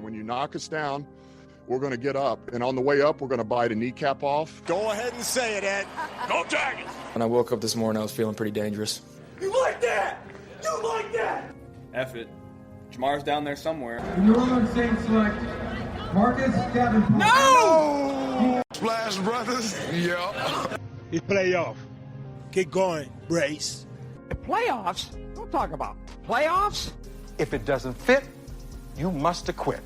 And when you knock us down, we're going to get up. And on the way up, we're going to bite a kneecap off. Go ahead and say it, Ed. Go Tigers! When I woke up this morning, I was feeling pretty dangerous. You like that? You like that? F it. Jamar's down there somewhere. The New Orleans Saints select Marcus Davenport. No! Splash Brothers? Yeah. It's playoff. Keep going, Brace. The playoffs? Don't talk about playoffs. If it doesn't fit, you must acquit.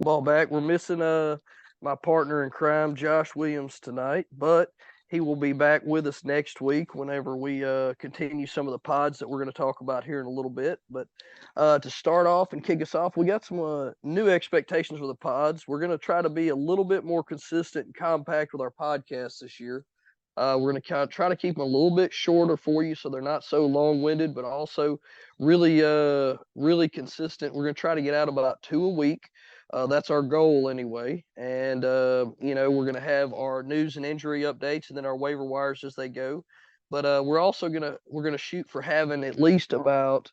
Ball back. We're missing my partner in crime, Josh Williams, tonight, but he will be back with us next week whenever we continue some of the pods that we're going to talk about here in a little bit. But to start off and kick us off, we got some new expectations for the pods. We're going to try to be a little bit more consistent and compact with our podcasts this year. We're going to try to keep them a little bit shorter for you so they're not so long-winded, but also really consistent. We're going to try to get out about 2 a week. That's our goal anyway. And, we're going to have our news and injury updates and then our waiver wires as they go. But we're also going to shoot for having at least about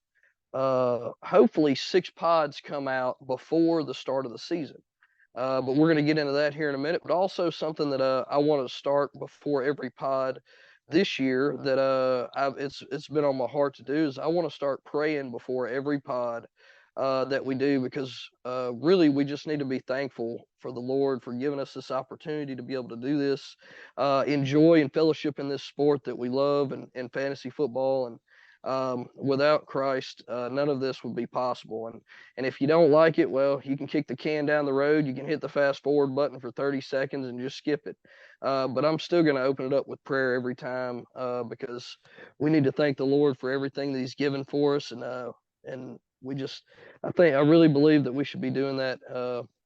hopefully 6 pods come out before the start of the season. But we're going to get into that here in a minute. But also something that I want to start before every pod this year that it's been on my heart to do is I want to start praying before every pod that we do, because really we just need to be thankful for the Lord for giving us this opportunity to be able to do this, enjoy and fellowship in this sport that we love and fantasy football. And without Christ, none of this would be possible. And if you don't like it, well, you can kick the can down the road. You can hit the fast forward button for 30 seconds and just skip it. But I'm still going to open it up with prayer every time because we need to thank the Lord for everything that he's given for us. And I really believe that we should be doing that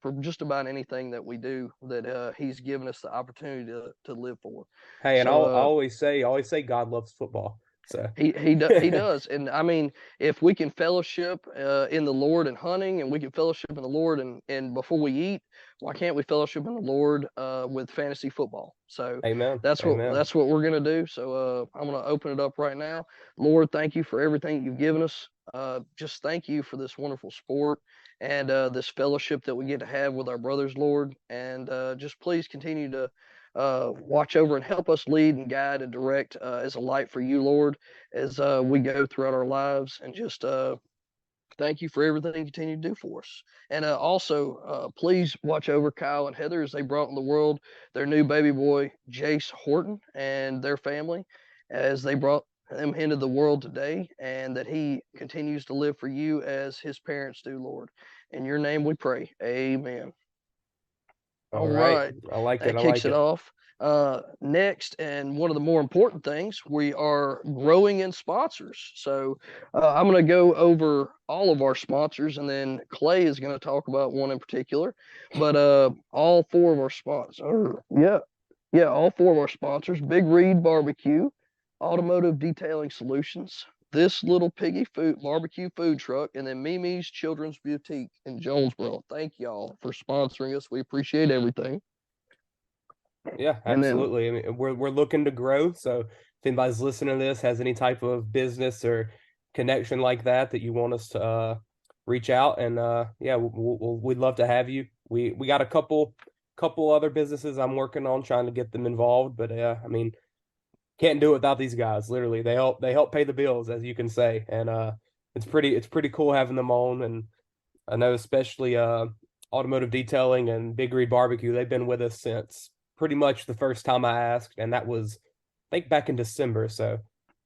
for just about anything that we do that he's given us the opportunity to live for. Hey, and I always say God loves football. So he does. And I mean, if we can fellowship in the Lord and hunting, and we can fellowship in the Lord and before we eat, why can't we fellowship in the Lord with fantasy football? So Amen. That's what we're going to do. So I'm going to open it up right now. Lord, thank you for everything you've given us. Just thank you for this wonderful sport and this fellowship that we get to have with our brothers, Lord. And just please continue to watch over and help us lead and guide and direct as a light for you, Lord, as we go throughout our lives. And just thank you for everything you continue to do for us. And also, please watch over Kyle and Heather as they brought in the world their new baby boy, Jace Horton, and their family as they brought him into the world today, and that he continues to live for you as his parents do, Lord. In your name we pray. Amen. All right. I like it. That kicks it off. Next, and one of the more important things, we are growing in sponsors. So I'm going to go over all of our sponsors, and then Clay is going to talk about one in particular. But all 4 of our sponsors, all 4 of our sponsors: Big Reed BBQ, Automotive Detailing Solutions, This Little Piggy Barbecue Food Truck, and then Mimi's Children's Boutique in Jonesboro. Thank y'all for sponsoring us. We appreciate everything. Yeah, absolutely. I mean, we're looking to grow. So if anybody's listening to this has any type of business or connection like that you want us to reach out, and we'd love to have you. We got a couple other businesses I'm working on trying to get them involved, but I mean, can't do it without these guys. Literally, they help pay the bills, as you can say, and it's pretty cool having them on. And I know especially Automotive Detailing and Big Reed Barbecue, they've been with us since pretty much the first time I asked, and that was, I think, back in December. So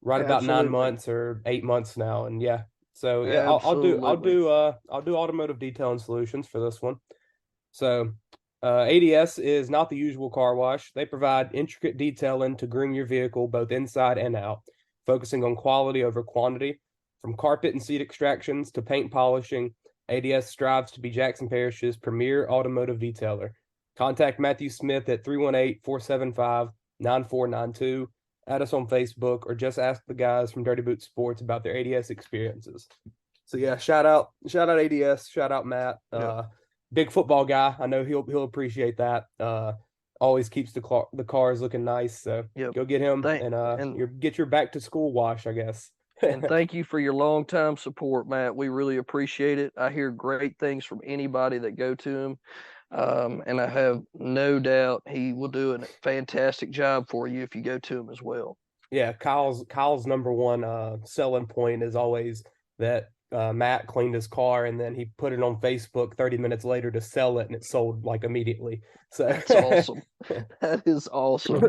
about 9 months or 8 months now, and so I'll do Automotive Detailing Solutions for this one. So ADS is not the usual car wash. They provide intricate detailing to groom your vehicle both inside and out, focusing on quality over quantity. From carpet and seat extractions to paint polishing, ADS strives to be Jackson Parish's premier automotive detailer. Contact Matthew Smith at 318-475-9492. Add us on Facebook, or just ask the guys from Dirty Boot Sports about their ADS experiences. So shout out ADS, shout out Matt. Big football guy. I know he'll appreciate that. Always keeps the cars looking nice. So go get him and get your back to school wash, I guess. And thank you for your long-time support, Matt. We really appreciate it. I hear great things from anybody that go to him. And I have no doubt he will do a fantastic job for you if you go to him as well. Yeah, Kyle's number one selling point is always that Matt cleaned his car and then he put it on Facebook 30 minutes later to sell it, and it sold like immediately. So that's awesome. That is awesome.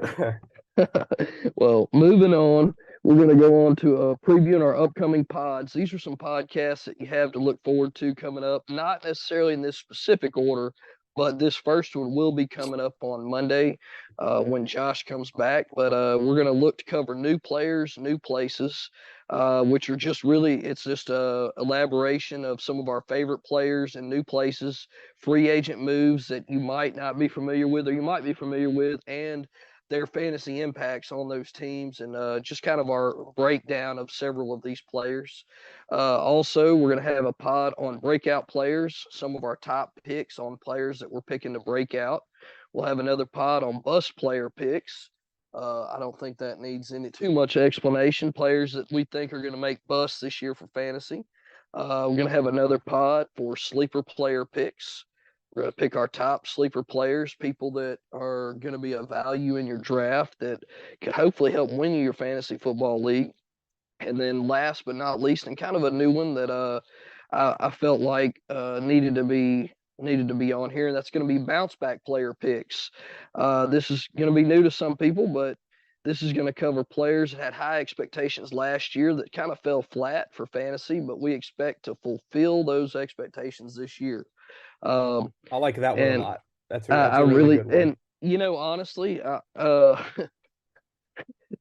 Well, moving on, we're going to go on to previewing our upcoming pods. These are some podcasts that you have to look forward to coming up, not necessarily in this specific order, but this first one will be coming up on Monday when Josh comes back. But we're going to look to cover new players, new places, which are just really, it's just a elaboration of some of our favorite players and new places, free agent moves that you might not be familiar with or you might be familiar with, and their fantasy impacts on those teams, and just kind of our breakdown of several of these players. Also, we're going to have a pod on breakout players, some of our top picks on players that we're picking to break out. We'll have another pod on bust player picks. I don't think that needs any too much explanation. Players that we think are going to make busts this year for fantasy. We're going to have another pod for sleeper player picks. We're going to pick our top sleeper players, people that are going to be a value in your draft that could hopefully help win you your fantasy football league. And then last but not least, and kind of a new one that I felt like needed to be on here, and that's going to be bounce back player picks. This is going to be new to some people, but this is going to cover players that had high expectations last year that kind of fell flat for fantasy, but we expect to fulfill those expectations this year. I like that one a lot. That's a really really good one. And you know, honestly,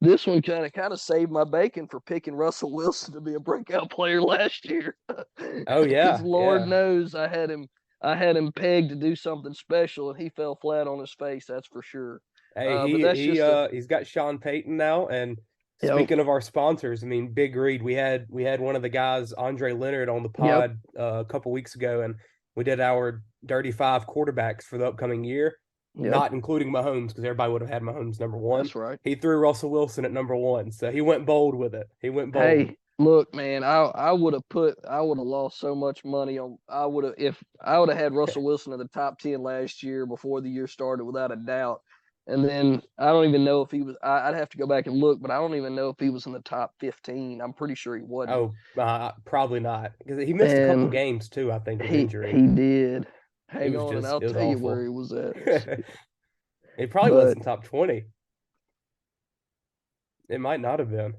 this one kind of saved my bacon for picking Russell Wilson to be a breakout player last year. Oh yeah, Lord knows I had him pegged to do something special, and he fell flat on his face. That's for sure. Hey, he's got Sean Payton now, and speaking of our sponsors, I mean, Big Reed, we had one of the guys, Andre Leonard, on the pod a couple weeks ago, and we did our Dirty Five quarterbacks for the upcoming year, not including Mahomes, because everybody would have had Mahomes number one. That's right. He threw Russell Wilson at number one, so he went bold with it. Hey, look, man, I would have lost so much money on. If I would have had Russell Wilson in the top 10 last year before the year started, without a doubt. And then I don't even know if he was. I'd have to go back and look, but I don't even know if he was in the top 15. I'm pretty sure he wasn't. Oh, probably not, because he missed a couple games too, I think, with injury. He did. Hang on, and I'll tell you where he was at. It probably wasn't top 20. It might not have been.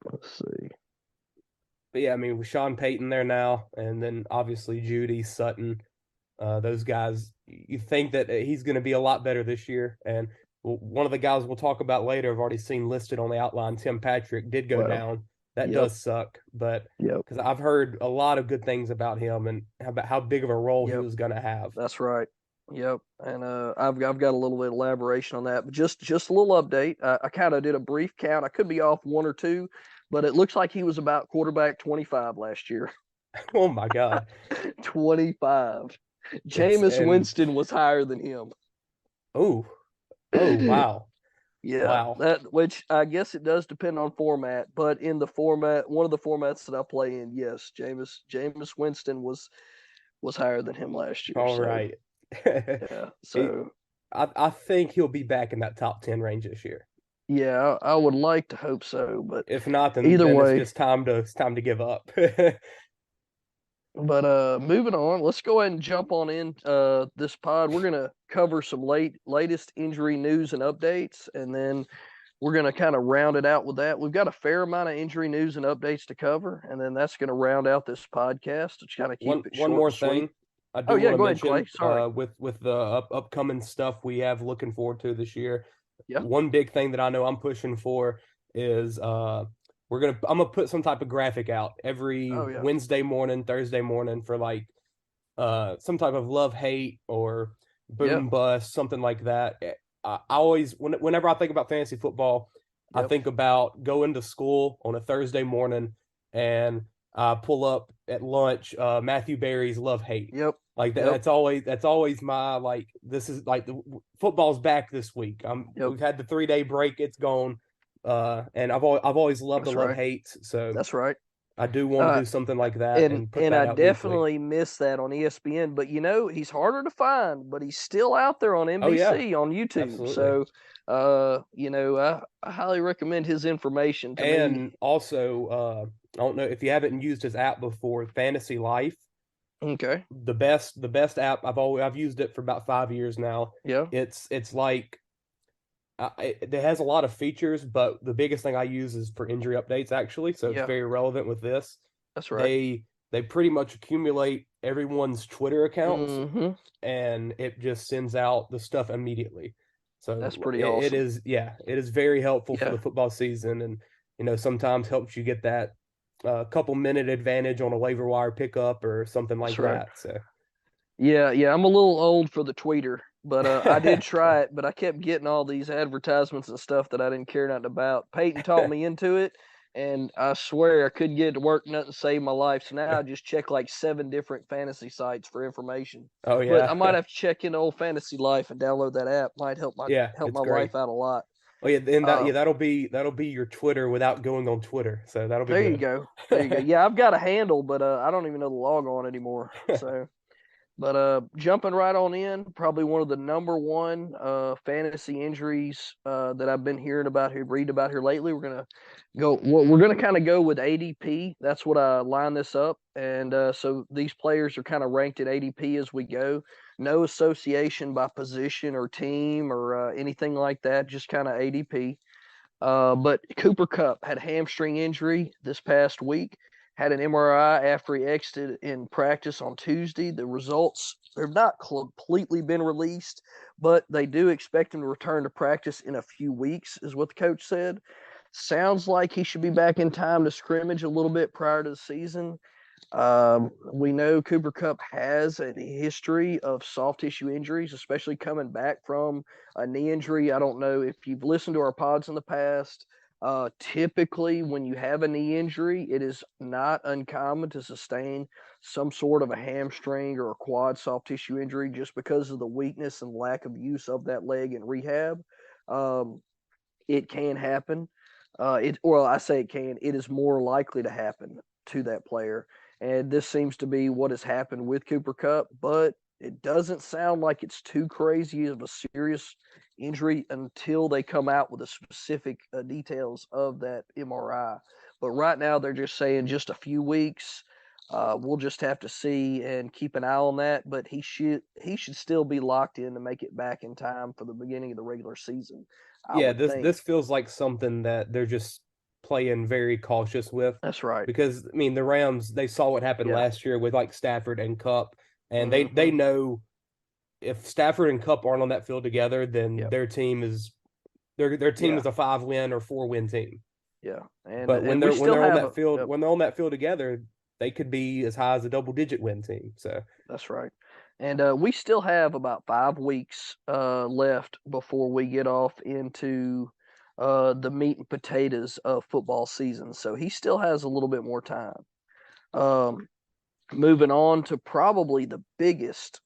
Let's see. But yeah, I mean, with Sean Payton there now, and then obviously Judy, Sutton, those guys, you think that he's going to be a lot better this year. And one of the guys we'll talk about later, I've already seen listed on the outline, Tim Patrick, did go down. That does suck, but because I've heard a lot of good things about him and about how big of a role he was going to have. That's right. Yep, and I've got a little bit of elaboration on that, but just a little update. I kind of did a brief count. I could be off one or two, but it looks like he was about quarterback 25 last year. Oh my God, 25. Jameis Winston was higher than him. Oh, wow. Yeah, wow. Which I guess it does depend on format, but in the format, one of the formats that I play in, yes, Jameis Winston was higher than him last year. All right. Yeah, so I think he'll be back in that top 10 range this year. Yeah, I would like to hope so, but if not, then either way, it's just time to give up. But moving on, let's go ahead and jump on in this pod. We're gonna cover some latest injury news and updates, and then we're gonna kind of round it out with that. We've got a fair amount of injury news and updates to cover, and then that's gonna round out this podcast to kind of keep it short. One more thing. I do go mention, ahead, Clay. Sorry. With the upcoming stuff we have looking forward to this year. Yeah. One big thing that I know I'm pushing for is I'm gonna put some type of graphic out every Wednesday morning, Thursday morning for like some type of love-hate or boom bust, something like that. I always, whenever I think about fantasy football, I think about going to school on a Thursday morning and pull up at lunch Matthew Berry's love-hate. Yep. Like that, that's always my, like, this is like the football's back this week. We've had the 3-day break, it's gone. And I've always loved That's the love right. hate, so That's right. I do want to do something like that and put that I out weekly. definitely miss that on ESPN. But he's harder to find, but he's still out there on NBC on YouTube. Absolutely. So, I highly recommend his information to me. And also, I don't know if you haven't used his app before, Fantasy Life. Okay. The best app. I've used it for about 5 years now. Yeah. It's like it has a lot of features, but the biggest thing I use is for injury updates, actually. So it's very relevant with this. That's right. They pretty much accumulate everyone's Twitter accounts, Mm-hmm. and it just sends out the stuff immediately. So that's pretty awesome. It is very helpful for the football season, and sometimes helps you get that couple minute advantage on a waiver wire pickup or something like that. So yeah, I'm a little old for the tweeter, but I did try it, but I kept getting all these advertisements and stuff that I didn't care nothing about. Peyton taught me into it, and I swear I couldn't get it to work. Nothing saved my life. So now I just check like 7 different fantasy sites for information. Oh yeah, but I might have to check into Old Fantasy Life and download that app. Might help my life out a lot. Oh yeah, and that'll be your Twitter without going on Twitter. So that'll be there. Good. You go. There you go. Yeah, I've got a handle, but I don't even know the log on anymore. So. But jumping right on in, probably one of the number one fantasy injuries that I've been hearing about here, reading about here lately. We're gonna kind of go with ADP. That's what I line this up, and so these players are kind of ranked at ADP as we go. No association by position or team or anything like that. Just kind of ADP. But Cooper Kupp had a hamstring injury this past week. Had an MRI after he exited in practice on Tuesday. The results have not completely been released, but they do expect him to return to practice in a few weeks, is what the coach said. Sounds like he should be back in time to scrimmage a little bit prior to the season. We know Cooper Kupp has a history of soft tissue injuries, especially coming back from a knee injury. I don't know if you've listened to our pods in the past. Typically, when you have a knee injury, it is not uncommon to sustain some sort of a hamstring or a quad soft tissue injury just because of the weakness and lack of use of that leg in rehab. It can happen. I say it can. It is more likely to happen to that player, and this seems to be what has happened with Cooper Kupp. But it doesn't sound like it's too crazy of a serious injury until they come out with the specific details of that MRI. But right now they're just saying just a few weeks. We'll just have to see and keep an eye on that. But he should still be locked in to make it back in time for the beginning of the regular season. This feels like something that they're just playing very cautious with. That's right. Because the Rams, they saw what happened last year with like Stafford and Kupp, and they know if Stafford and Kupp aren't on that field together, then their team is is a 5-win or 4-win team. Yeah, but when they're on that field, when they're on that field together, they could be as high as a double-digit win team. So that's right. And we still have about 5 weeks left before we get off into the meat and potatoes of football season. So he still has a little bit more time. Moving on to probably the biggest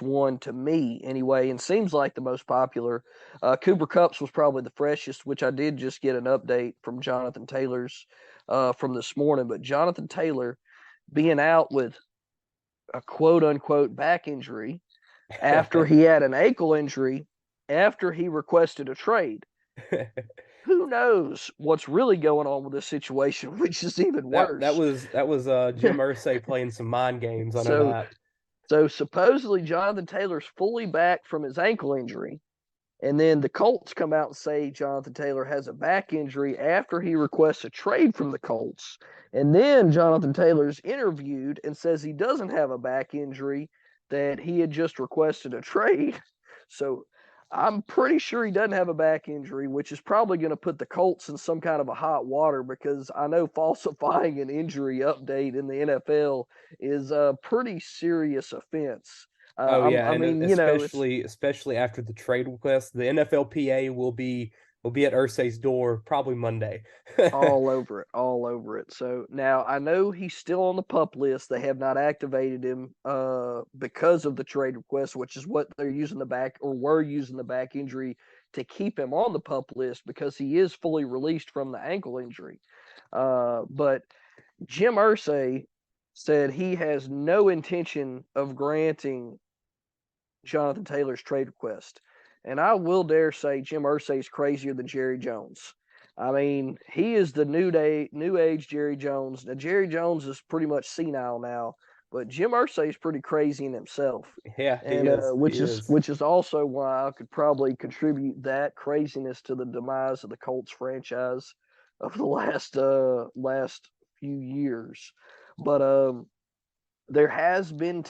one to me anyway, and seems like the most popular. Cooper Kupp's was probably the freshest, which I did just get an update from Jonathan Taylor's from this morning. But Jonathan Taylor being out with a quote unquote back injury after he had an ankle injury after he requested a trade. Who knows what's really going on with this situation, which is even worse. That was Jim Irsay playing some mind games. I know that. So supposedly Jonathan Taylor's fully back from his ankle injury, and then the Colts come out and say Jonathan Taylor has a back injury after he requests a trade from the Colts. And then Jonathan Taylor's interviewed and says he doesn't have a back injury, that he had just requested a trade. So I'm pretty sure he doesn't have a back injury, which is probably going to put the Colts in some kind of a hot water, because I know falsifying an injury update in the NFL is a pretty serious offense. Especially after the trade request, the NFLPA will be at Irsay's door probably Monday. all over it. So now I know he's still on the PUP list. They have not activated him because of the trade request, which is what they're using were using the back injury to keep him on the PUP list because he is fully released from the ankle injury. But Jim Irsay said he has no intention of granting Jonathan Taylor's trade request. And I will dare say Jim Irsay is crazier than Jerry Jones. I mean, he is the new age Jerry Jones. Now, Jerry Jones is pretty much senile now, but Jim Irsay is pretty crazy in himself. Yeah, and which is also why I could probably contribute that craziness to the demise of the Colts franchise of the last few years. But there has been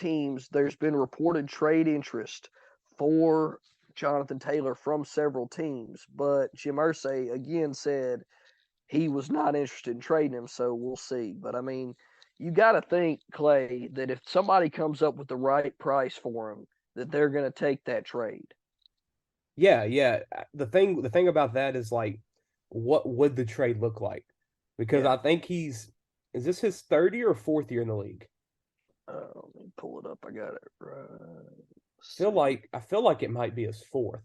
there's been reported trade interest for Jonathan Taylor from several teams, but Jim Irsay again said he was not interested in trading him, so we'll see. But I mean, you got to think, Clay, that if somebody comes up with the right price for him, that they're going to take that trade. Yeah. The thing about that is, like, what would the trade look like? Because I think is this his third year or fourth year in the league? Let me pull it up. I got it right. I feel like it might be his fourth.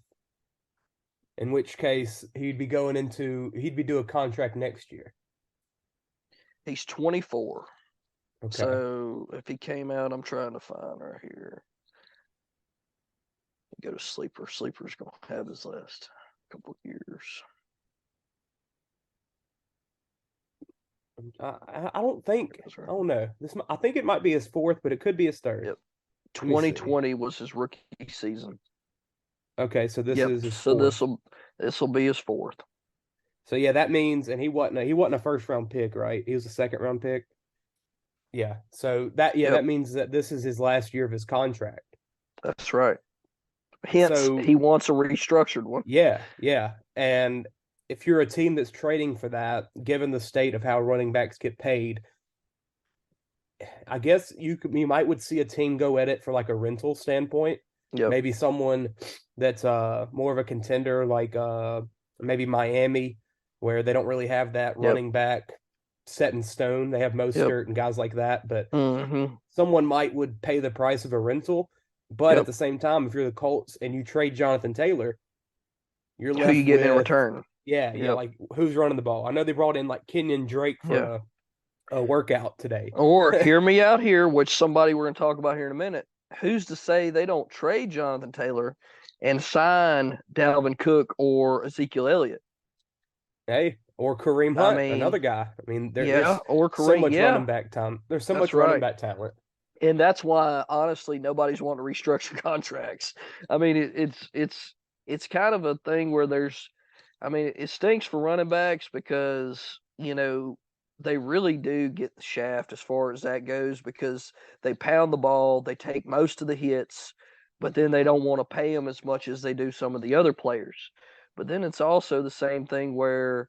In which case he'd be doing a contract next year. He's 24. Okay. So if he came out, I'm trying to find right here. Go to Sleeper. Sleeper's gonna have his last couple of years. I don't think. I don't know. I think it might be his fourth, but it could be his third. Yep. 2020 was his rookie season. Okay, so this is his fourth. This will be his fourth. So yeah, that means, and he wasn't a first round pick, right? He was a second round pick. Yeah. So that means that this is his last year of his contract. That's right. Hence, he wants a restructured one. Yeah. And if you're a team that's trading for that, given the state of how running backs get paid, I guess you would see a team go at it for like a rental standpoint. Yep. Maybe someone that's more of a contender, like maybe Miami, where they don't really have that running back set in stone. They have Mostert and guys like that, but someone would pay the price of a rental. But at the same time, if you're the Colts and you trade Jonathan Taylor, you're left who you get with, in return. Yeah, like who's running the ball? I know they brought in like Kenyon Drake for a workout today. Or hear me out here, which somebody we're going to talk about here in a minute. Who's to say they don't trade Jonathan Taylor and sign Dalvin Cook or Ezekiel Elliott? Hey, or Kareem Hunt, another guy. I mean, there's or Kareem, so much running back time. There's so much running back talent. And that's why, honestly, nobody's wanting to restructure contracts. I mean, it's kind of a thing where it stinks for running backs because, they really do get the shaft as far as that goes because they pound the ball, they take most of the hits, but then they don't want to pay them as much as they do some of the other players. But then it's also the same thing where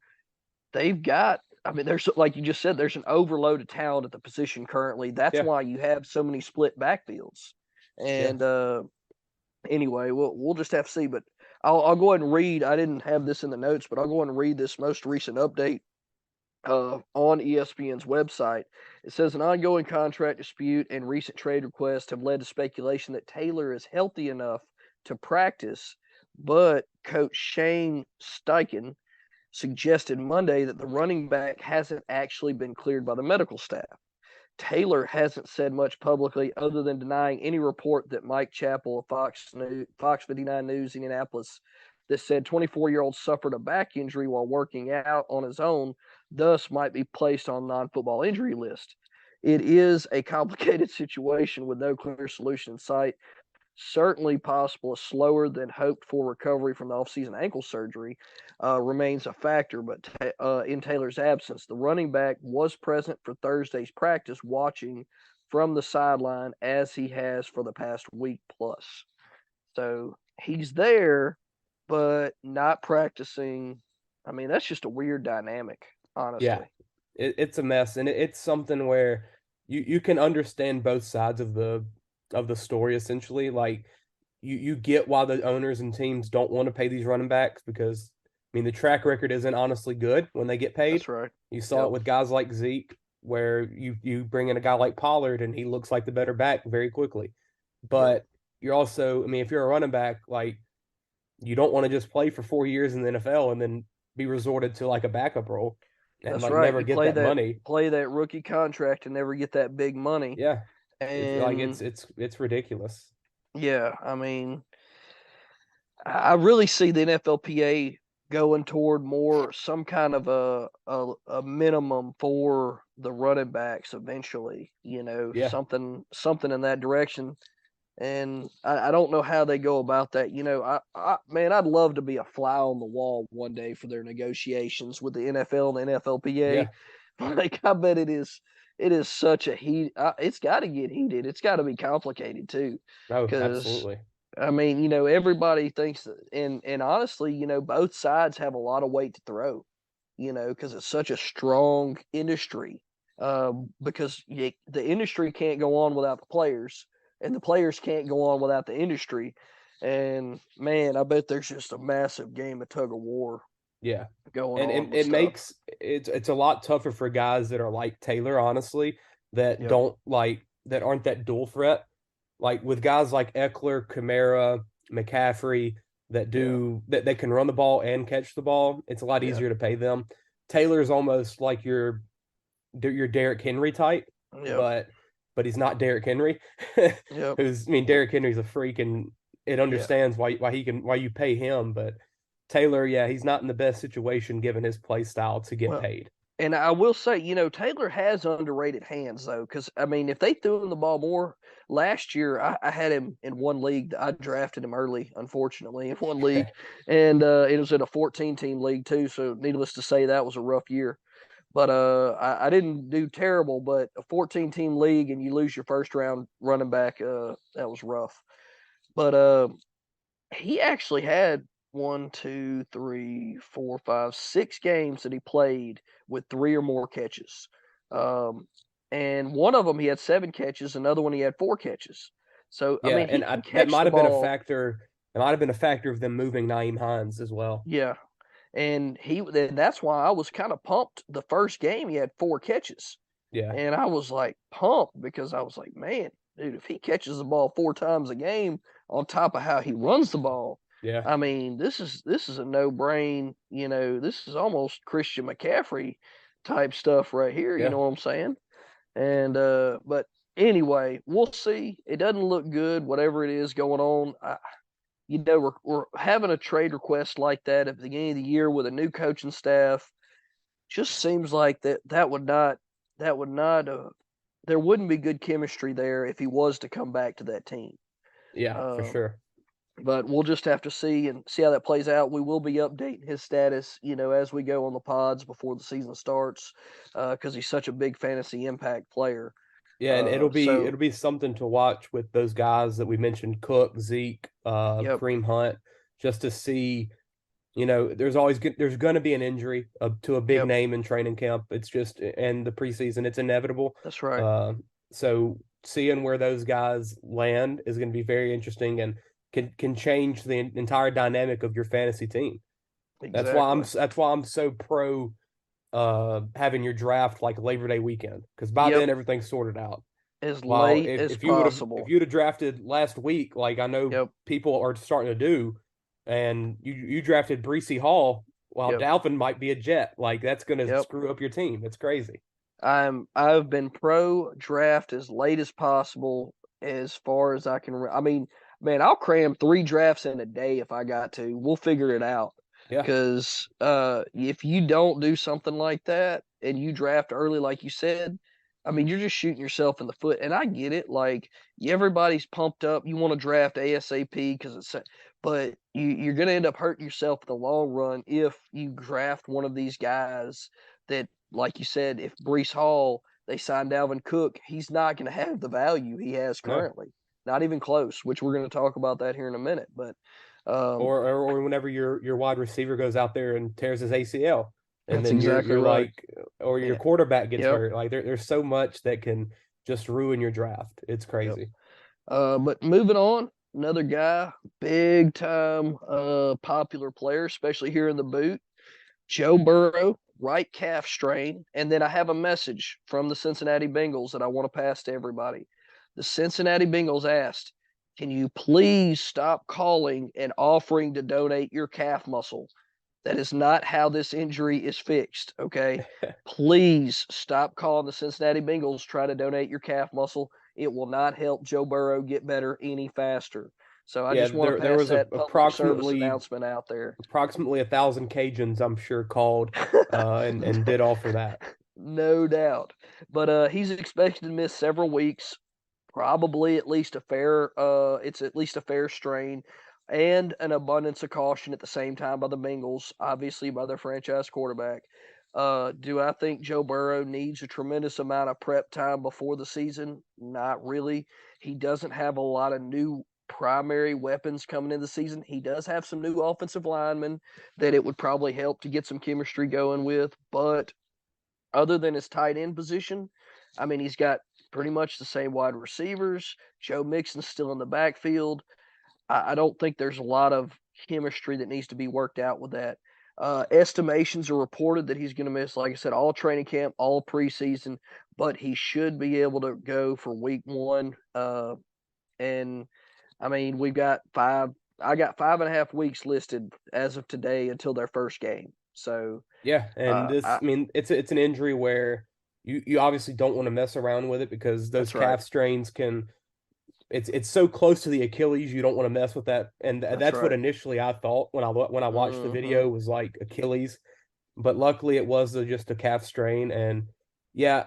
they've got, there's, like you just said, there's an overload of talent at the position currently. That's why you have so many split backfields. And anyway, we'll just have to see. But I'll go ahead and read. I didn't have this in the notes, but I'll go ahead and read this most recent update on ESPN's website. It says an ongoing contract dispute and recent trade requests have led to speculation that Taylor is healthy enough to practice, but Coach Shane Steichen suggested Monday that the running back hasn't actually been cleared by the medical staff. Taylor hasn't said much publicly other than denying any report that Mike Chappell of Fox 59 News Indianapolis that said 24-year-old suffered a back injury while working out on his own, thus might be placed on non-football injury list. It is a complicated situation with no clear solution in sight. Certainly possible a slower than hoped for recovery from the offseason ankle surgery remains a factor, but in Taylor's absence, the running back was present for Thursday's practice, watching from the sideline as he has for the past week plus. So he's there, but not practicing. I mean, that's just a weird dynamic, honestly. Yeah, it's a mess, and it's something where you can understand both sides of the story, essentially. Like, you get why the owners and teams don't want to pay these running backs because, the track record isn't honestly good when they get paid. That's right. You saw it with guys like Zeke, where you bring in a guy like Pollard and he looks like the better back very quickly. But you're also, if you're a running back, like, you don't want to just play for 4 years in the NFL and then be resorted to like a backup role and That's like right. never You get play that money. play that rookie contract and never get that big money. Yeah. And It's ridiculous. yeah, I mean, I really see the NFLPA going toward more some kind of a minimum for the running backs eventually, Yeah. something in that direction. And I don't know how they go about that. Man, I'd love to be a fly on the wall one day for their negotiations with the NFL and the NFLPA. Yeah. Like, I bet it is such a heat. It's got to get heated. It's got to be complicated too. Oh, Because absolutely. I mean, everybody thinks that, and honestly, both sides have a lot of weight to throw, because it's such a strong industry. Because the industry can't go on without the players, and the players can't go on without the industry. And man, I bet there's just a massive game of tug of war. Yeah. Going and on. it makes it's a lot tougher for guys that are like Taylor, honestly, that that aren't that dual threat. Like with guys like Eckler, Kamara, McCaffrey that that can run the ball and catch the ball, it's a lot easier to pay them. Taylor's almost like your Derrick Henry type, but he's not Derrick Henry. Derrick Henry's a freak and it understands why you pay him, but Taylor, he's not in the best situation given his play style to get paid. And I will say, Taylor has underrated hands, though, because, I mean, if they threw him the ball more, last year I had him in one league. I drafted him early, unfortunately, in one league. And it was in a 14-team league, too, so needless to say, that was a rough year. But I didn't do terrible, but a 14-team league and you lose your first-round running back, that was rough. But he actually had 6 games that he played with 3 or more catches. And one of them he had 7 catches, another one he had 4 catches. So I mean, that might have been a factor. It might have been a factor of them moving Naeem Hines as well. Yeah, and that's why I was kind of pumped. The first game he had 4 catches. Yeah, and I was like pumped because I was like, man, dude, if he catches the ball 4 times a game on top of how he runs the ball. Yeah, I mean, this is a no-brain, this is almost Christian McCaffrey type stuff right here, you know what I'm saying? And but anyway, we'll see. It doesn't look good, whatever it is going on. We're having a trade request like that at the beginning of the year with a new coaching staff. Just seems like that would not there wouldn't be good chemistry there if he was to come back to that team. Yeah, for sure. But we'll just have to see how that plays out. We will be updating his status, as we go on the pods before the season starts, because he's such a big fantasy impact player. Yeah, and it'll be something to watch with those guys that we mentioned: Cook, Zeke, Kareem Hunt, just to see. There's going to be an injury to a big name in training camp. It's just and the preseason, it's inevitable. That's right. So seeing where those guys land is going to be very interesting and can change the entire dynamic of your fantasy team. Exactly. That's why I'm so pro having your draft like Labor Day weekend, because by then everything's sorted out. As late as possible. If you'd have drafted last week, like I know people are starting to do, and you drafted Breece Hall while Dalvin might be a Jet, like that's going to screw up your team. It's crazy. I've been pro draft as late as possible, as far as I can. I mean, man, I'll cram 3 drafts in a day if I got to. We'll figure it out. Yeah. Because if you don't do something like that and you draft early, like you said, I mean, you're just shooting yourself in the foot. And I get it. Like, everybody's pumped up. You want to draft ASAP because but you're going to end up hurting yourself in the long run if you draft one of these guys that, like you said, if Breece Hall, they sign Dalvin Cook, he's not going to have the value he has currently. No. Not even close, which we're going to talk about that here in a minute. But or whenever your wide receiver goes out there and tears his ACL, and then exactly you're right. like, or your quarterback gets hurt. Like there's so much that can just ruin your draft. It's crazy. But moving on, another guy, big time popular player, especially here in the boot, Joe Burrow, right calf strain. And then I have a message from the Cincinnati Bengals that I want to pass to everybody. The Cincinnati Bengals asked, can you please stop calling and offering to donate your calf muscle? That is not how this injury is fixed, okay? Please stop calling the Cincinnati Bengals, try to donate your calf muscle. It will not help Joe Burrow get better any faster. So I just want to there pass was that public service approximately announcement out there. 1,000 Cajuns, I'm sure, called and did offer that. No doubt. But he's expected to miss several weeks, probably at least a fair it's at least a fair strain and an abundance of caution at the same time by the Bengals, obviously by their franchise quarterback. Do I think Joe Burrow needs a tremendous amount of prep time before the season? Not really. He doesn't have a lot of new primary weapons coming in the season. He does have some new offensive linemen that it would probably help to get some chemistry going with, but other than his tight end position, I mean, he's got pretty much the same wide receivers. Joe Mixon's still in the backfield. I don't think there's a lot of chemistry that needs to be worked out with that. Estimations are reported that he's going to miss, like I said, all training camp, all preseason, but he should be able to go for week one. And I mean, we've got I got 5.5 weeks listed as of today until their first game. So yeah, and I mean, it's an injury where you obviously don't want to mess around with it because those calf strains can. It's so close to the Achilles, you don't want to mess with that, and that's what initially I thought when I watched the video was like Achilles, but luckily it was just a calf strain, and yeah,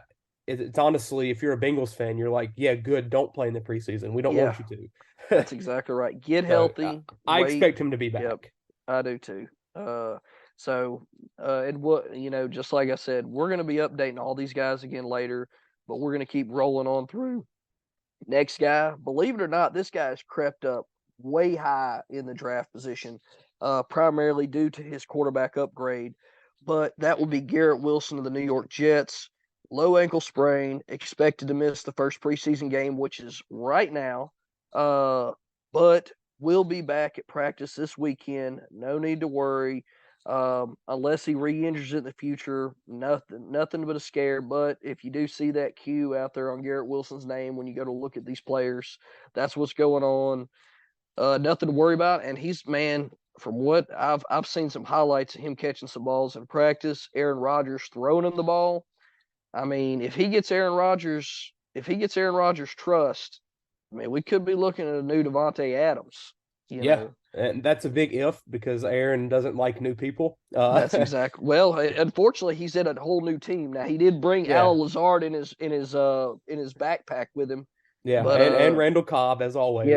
it's honestly, if you're a Bengals fan, you're like, yeah, good, don't play in the preseason, we don't want you to. That's exactly right. Get healthy. I expect him to be back. Yep, I do too. And what just like I said, we're going to be updating all these guys again later, but we're going to keep rolling on through. Next guy, believe it or not, this guy has crept up way high in the draft position, primarily due to his quarterback upgrade. But that will be Garrett Wilson of the New York Jets. Low ankle sprain, expected to miss the first preseason game, which is right now. But will be back at practice this weekend. No need to worry. Unless he re-injures it in the future, nothing but a scare. But if you do see that Q out there on Garrett Wilson's name when you go to look at these players, that's what's going on. Nothing to worry about. And he's, man, from what I've seen some highlights of him catching some balls in practice. Aaron Rodgers throwing him the ball. I mean, if he gets Aaron Rodgers trust, I mean, we could be looking at a new Davante Adams. You know? And that's a big if because Aaron doesn't like new people. That's exactly. Well, unfortunately, he's in a whole new team now. He did bring Al Lazard in his backpack with him. Yeah, but, and Randall Cobb as always.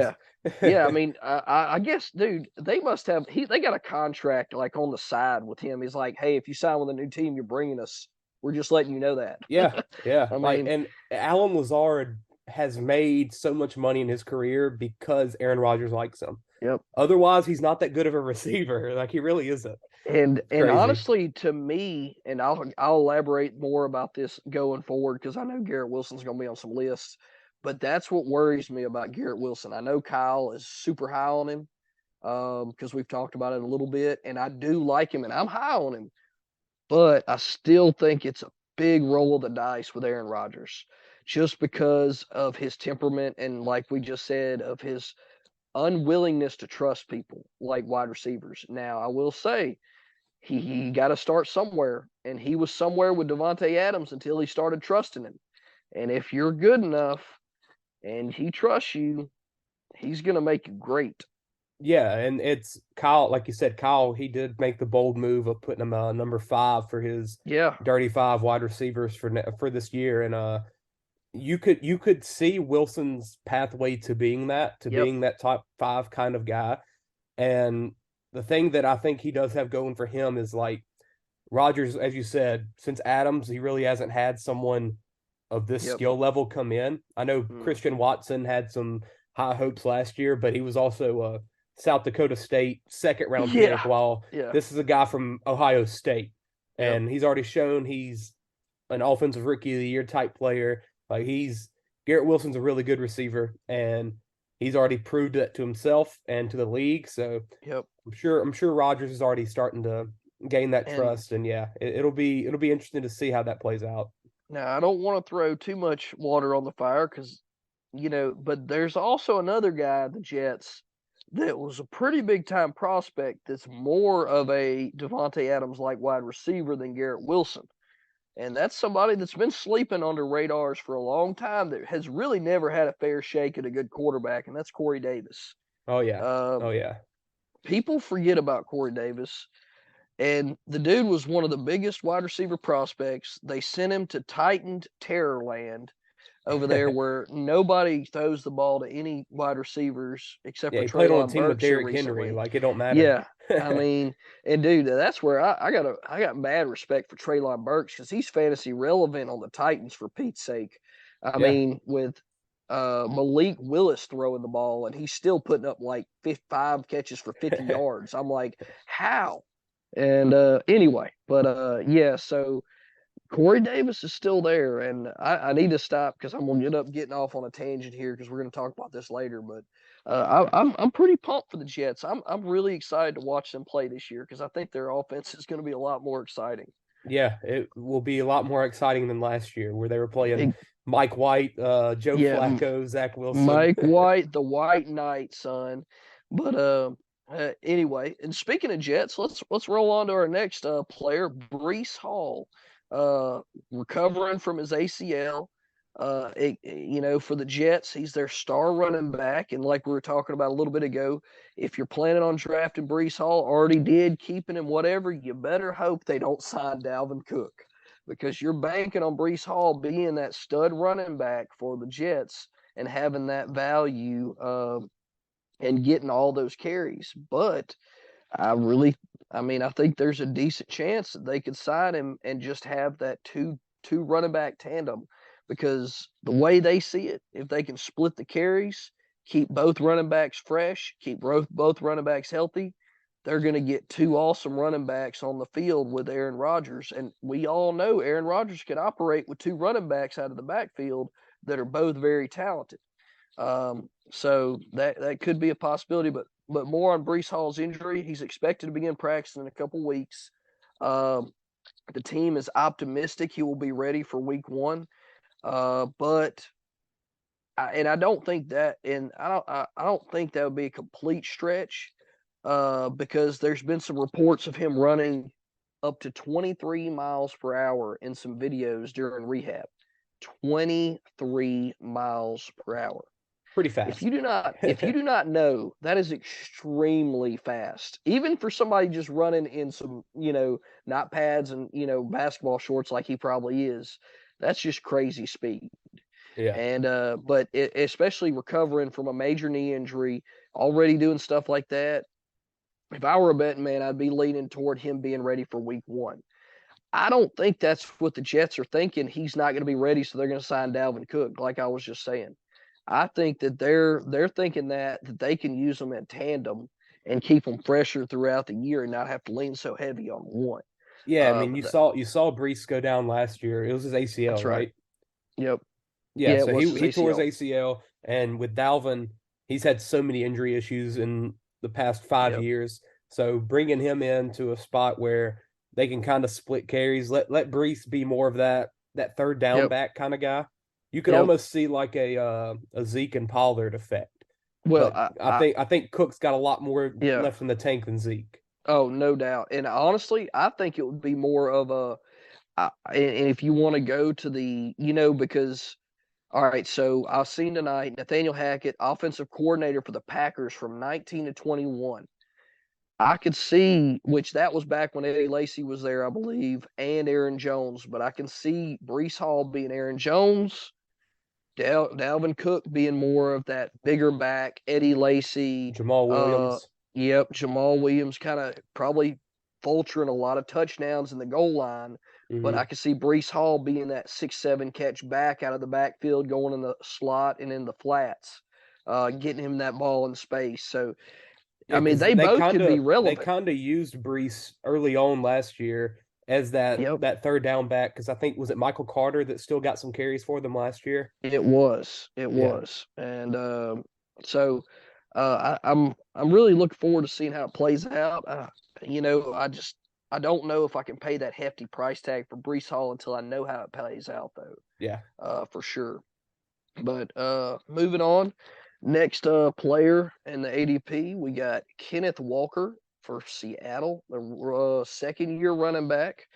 Yeah. I mean, I guess, dude, they must have. They got a contract like on the side with him. He's like, hey, if you sign with a new team, you're bringing us. We're just letting you know that. Yeah. I mean, and Alan Lazard has made so much money in his career because Aaron Rodgers likes him. Yep. Otherwise, he's not that good of a receiver. Like he really isn't. And honestly, to me, and I'll elaborate more about this going forward because I know Garrett Wilson's going to be on some lists. But that's what worries me about Garrett Wilson. I know Kyle is super high on him because we've talked about it a little bit, and I do like him, and I'm high on him. But I still think it's a big roll of the dice with Aaron Rodgers just because of his temperament and, like we just said, of his unwillingness to trust people like wide receivers. Now, I will say he got to start somewhere, and he was somewhere with Davante Adams until he started trusting him. And if you're good enough and he trusts you, he's going to make you great. Yeah, and it's Kyle, like you said, Kyle, he did make the bold move of putting him number 5 for his Dirty 5 wide receivers for this year, and you could see Wilson's pathway to being that, being that top 5 kind of guy. And the thing that I think he does have going for him is like Rodgers, as you said, since Adams, he really hasn't had someone of this skill level come in. I know Christian Watson had some high hopes last year, but he was also South Dakota State second round pick, while this is a guy from Ohio State, and he's already shown he's an offensive rookie of the year type player. Like Garrett Wilson's a really good receiver, and he's already proved that to himself and to the league. So I'm sure Rodgers is already starting to gain that trust, and it'll be interesting to see how that plays out. Now, I don't want to throw too much water on the fire because but there's also another guy, the Jets, that was a pretty big time prospect that's more of a Devontae Adams-like wide receiver than Garrett Wilson. And that's somebody that's been sleeping under radars for a long time that has really never had a fair shake at a good quarterback, and that's Corey Davis. Oh, yeah. People forget about Corey Davis, and the dude was one of the biggest wide receiver prospects. They sent him to Titan Terrorland over there where nobody throws the ball to any wide receivers except for he played on a Treylon team with Burks here Derrick Henry. recently. Like, it don't matter. Yeah, I mean, and dude, that's where I got mad respect for Treylon Burks because he's fantasy relevant on the Titans for Pete's sake. I mean, with Malik Willis throwing the ball and he's still putting up like 5 catches for 50 yards. I'm like, how? And anyway, but yeah, so Corey Davis is still there, and I need to stop because I'm gonna getting off on a tangent here because we're gonna talk about this later. But I'm pretty pumped for the Jets. I'm really excited to watch them play this year because I think their offense is going to be a lot more exciting. Yeah, it will be a lot more exciting than last year where they were playing Mike White, Joe Flacco, Zach Wilson. Mike White, the White Knight, son. But anyway, and speaking of Jets, let's roll on to our next player, Breece Hall. Recovering from his ACL. For the Jets, he's their star running back. And like we were talking about a little bit ago, if you're planning on drafting Breece Hall, already did, keeping him, whatever, you better hope they don't sign Dalvin Cook because you're banking on Breece Hall being that stud running back for the Jets and having that value and getting all those carries. But I think there's a decent chance that they could sign him and just have that two running back tandem because the way they see it, if they can split the carries, keep both running backs fresh, keep both running backs healthy, they're going to get 2 awesome running backs on the field with Aaron Rodgers. And we all know Aaron Rodgers can operate with 2 running backs out of the backfield that are both very talented. So that could be a possibility, but more on Breece Hall's injury. He's expected to begin practicing in a couple weeks. The team is optimistic he will be ready for week 1. But I don't think that, and I don't think that would be a complete stretch, because there's been some reports of him running up to 23 miles per hour in some videos during rehab. 23 miles per hour. Pretty fast. If you do not know, that is extremely fast. Even for somebody just running in some, not pads and, basketball shorts like he probably is, that's just crazy speed. Yeah. And but especially recovering from a major knee injury, already doing stuff like that. If I were a betting man, I'd be leaning toward him being ready for week 1. I don't think that's what the Jets are thinking. He's not going to be ready, so they're going to sign Dalvin Cook, like I was just saying. I think that they're thinking that they can use them in tandem and keep them fresher throughout the year and not have to lean so heavy on one. Yeah, I mean, you saw Breece go down last year. It was his ACL, that's right? Yep. Yeah, so he tore his ACL, and with Dalvin, he's had so many injury issues in the past 5 years. So bringing him into a spot where they can kind of split carries, let Breece be more of that third down back kind of guy. You can almost see like a Zeke and Pollard effect. Well, I think Cook's got a lot more left in the tank than Zeke. Oh, no doubt. And honestly, I think it would be more of and if you want to go to the, because, all right, so I've seen tonight Nathaniel Hackett, offensive coordinator for the Packers from 19 to 21. I could see, which that was back when Eddie Lacy was there, I believe, and Aaron Jones. But I can see Breece Hall being Aaron Jones, Dalvin Cook being more of that bigger back, Eddie Lacy. Jamal Williams. Jamal Williams kind of probably vulturing a lot of touchdowns in the goal line. Mm-hmm. But I could see Breece Hall being that 6'7" catch back out of the backfield, going in the slot and in the flats, getting him that ball in space. So, I mean, they both could be relevant. They kind of used Breece early on last year as that third down back, because I think, was it Michael Carter that still got some carries for them last year? It was. And I'm really looking forward to seeing how it plays out. I don't know if I can pay that hefty price tag for Breece Hall until I know how it plays out, though. Yeah. For sure. But moving on, next player in the ADP, we got Kenneth Walker for Seattle, the second-year running back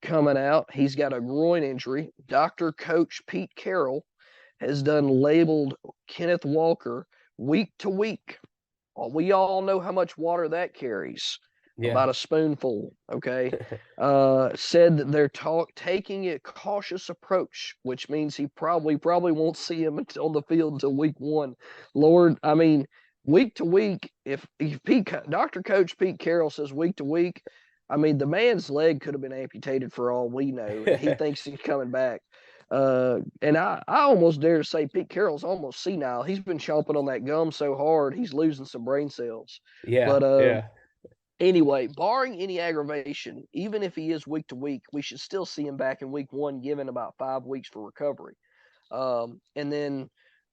coming out. He's got a groin injury. Doctor Coach Pete Carroll has done labeled Kenneth Walker week to week. We all know how much water that carries. About a spoonful, okay? Said that they're taking a cautious approach, which means he probably won't see him until the field until week 1. Lord, I mean, week to week, if Dr. Coach Pete Carroll says week to week, I mean, the man's leg could have been amputated for all we know, and he thinks he's coming back. And I almost dare to say Pete Carroll's almost senile. He's been chomping on that gum so hard, he's losing some brain cells. But anyway, barring any aggravation, even if he is week to week, we should still see him back in week 1, given about 5 weeks for recovery. And then,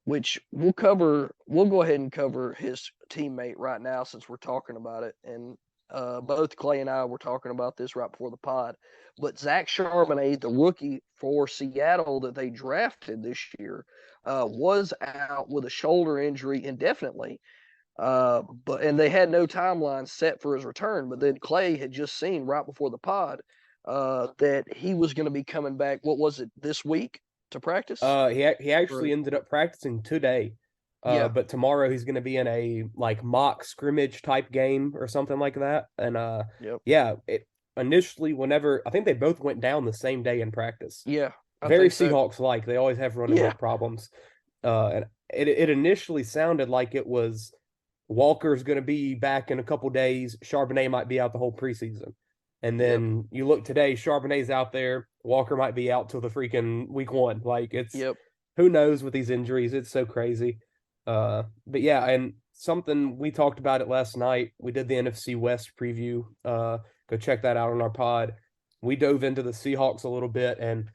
which we'll go ahead and cover his teammate right now since we're talking about it. And both Clay and I were talking about this right before the pod. But Zach Charbonnet, the rookie for Seattle that they drafted this year, was out with a shoulder injury indefinitely. And they had no timeline set for his return. But then Clay had just seen right before the pod that he was going to be coming back. What was it, this week to practice? He actually ended up practicing today. But tomorrow he's going to be in a mock scrimmage type game or something like that. And initially, whenever I think they both went down the same day in practice. Yeah, very Seahawks like. They always have running back problems. And it initially sounded like it was Walker's going to be back in a couple days. Charbonnet might be out the whole preseason. And then you look today, Charbonnet's out there. Walker might be out till the freaking week 1. Who knows with these injuries? It's so crazy. But yeah, and something we talked about it last night. We did the NFC West preview. Go check that out on our pod. We dove into the Seahawks a little bit, and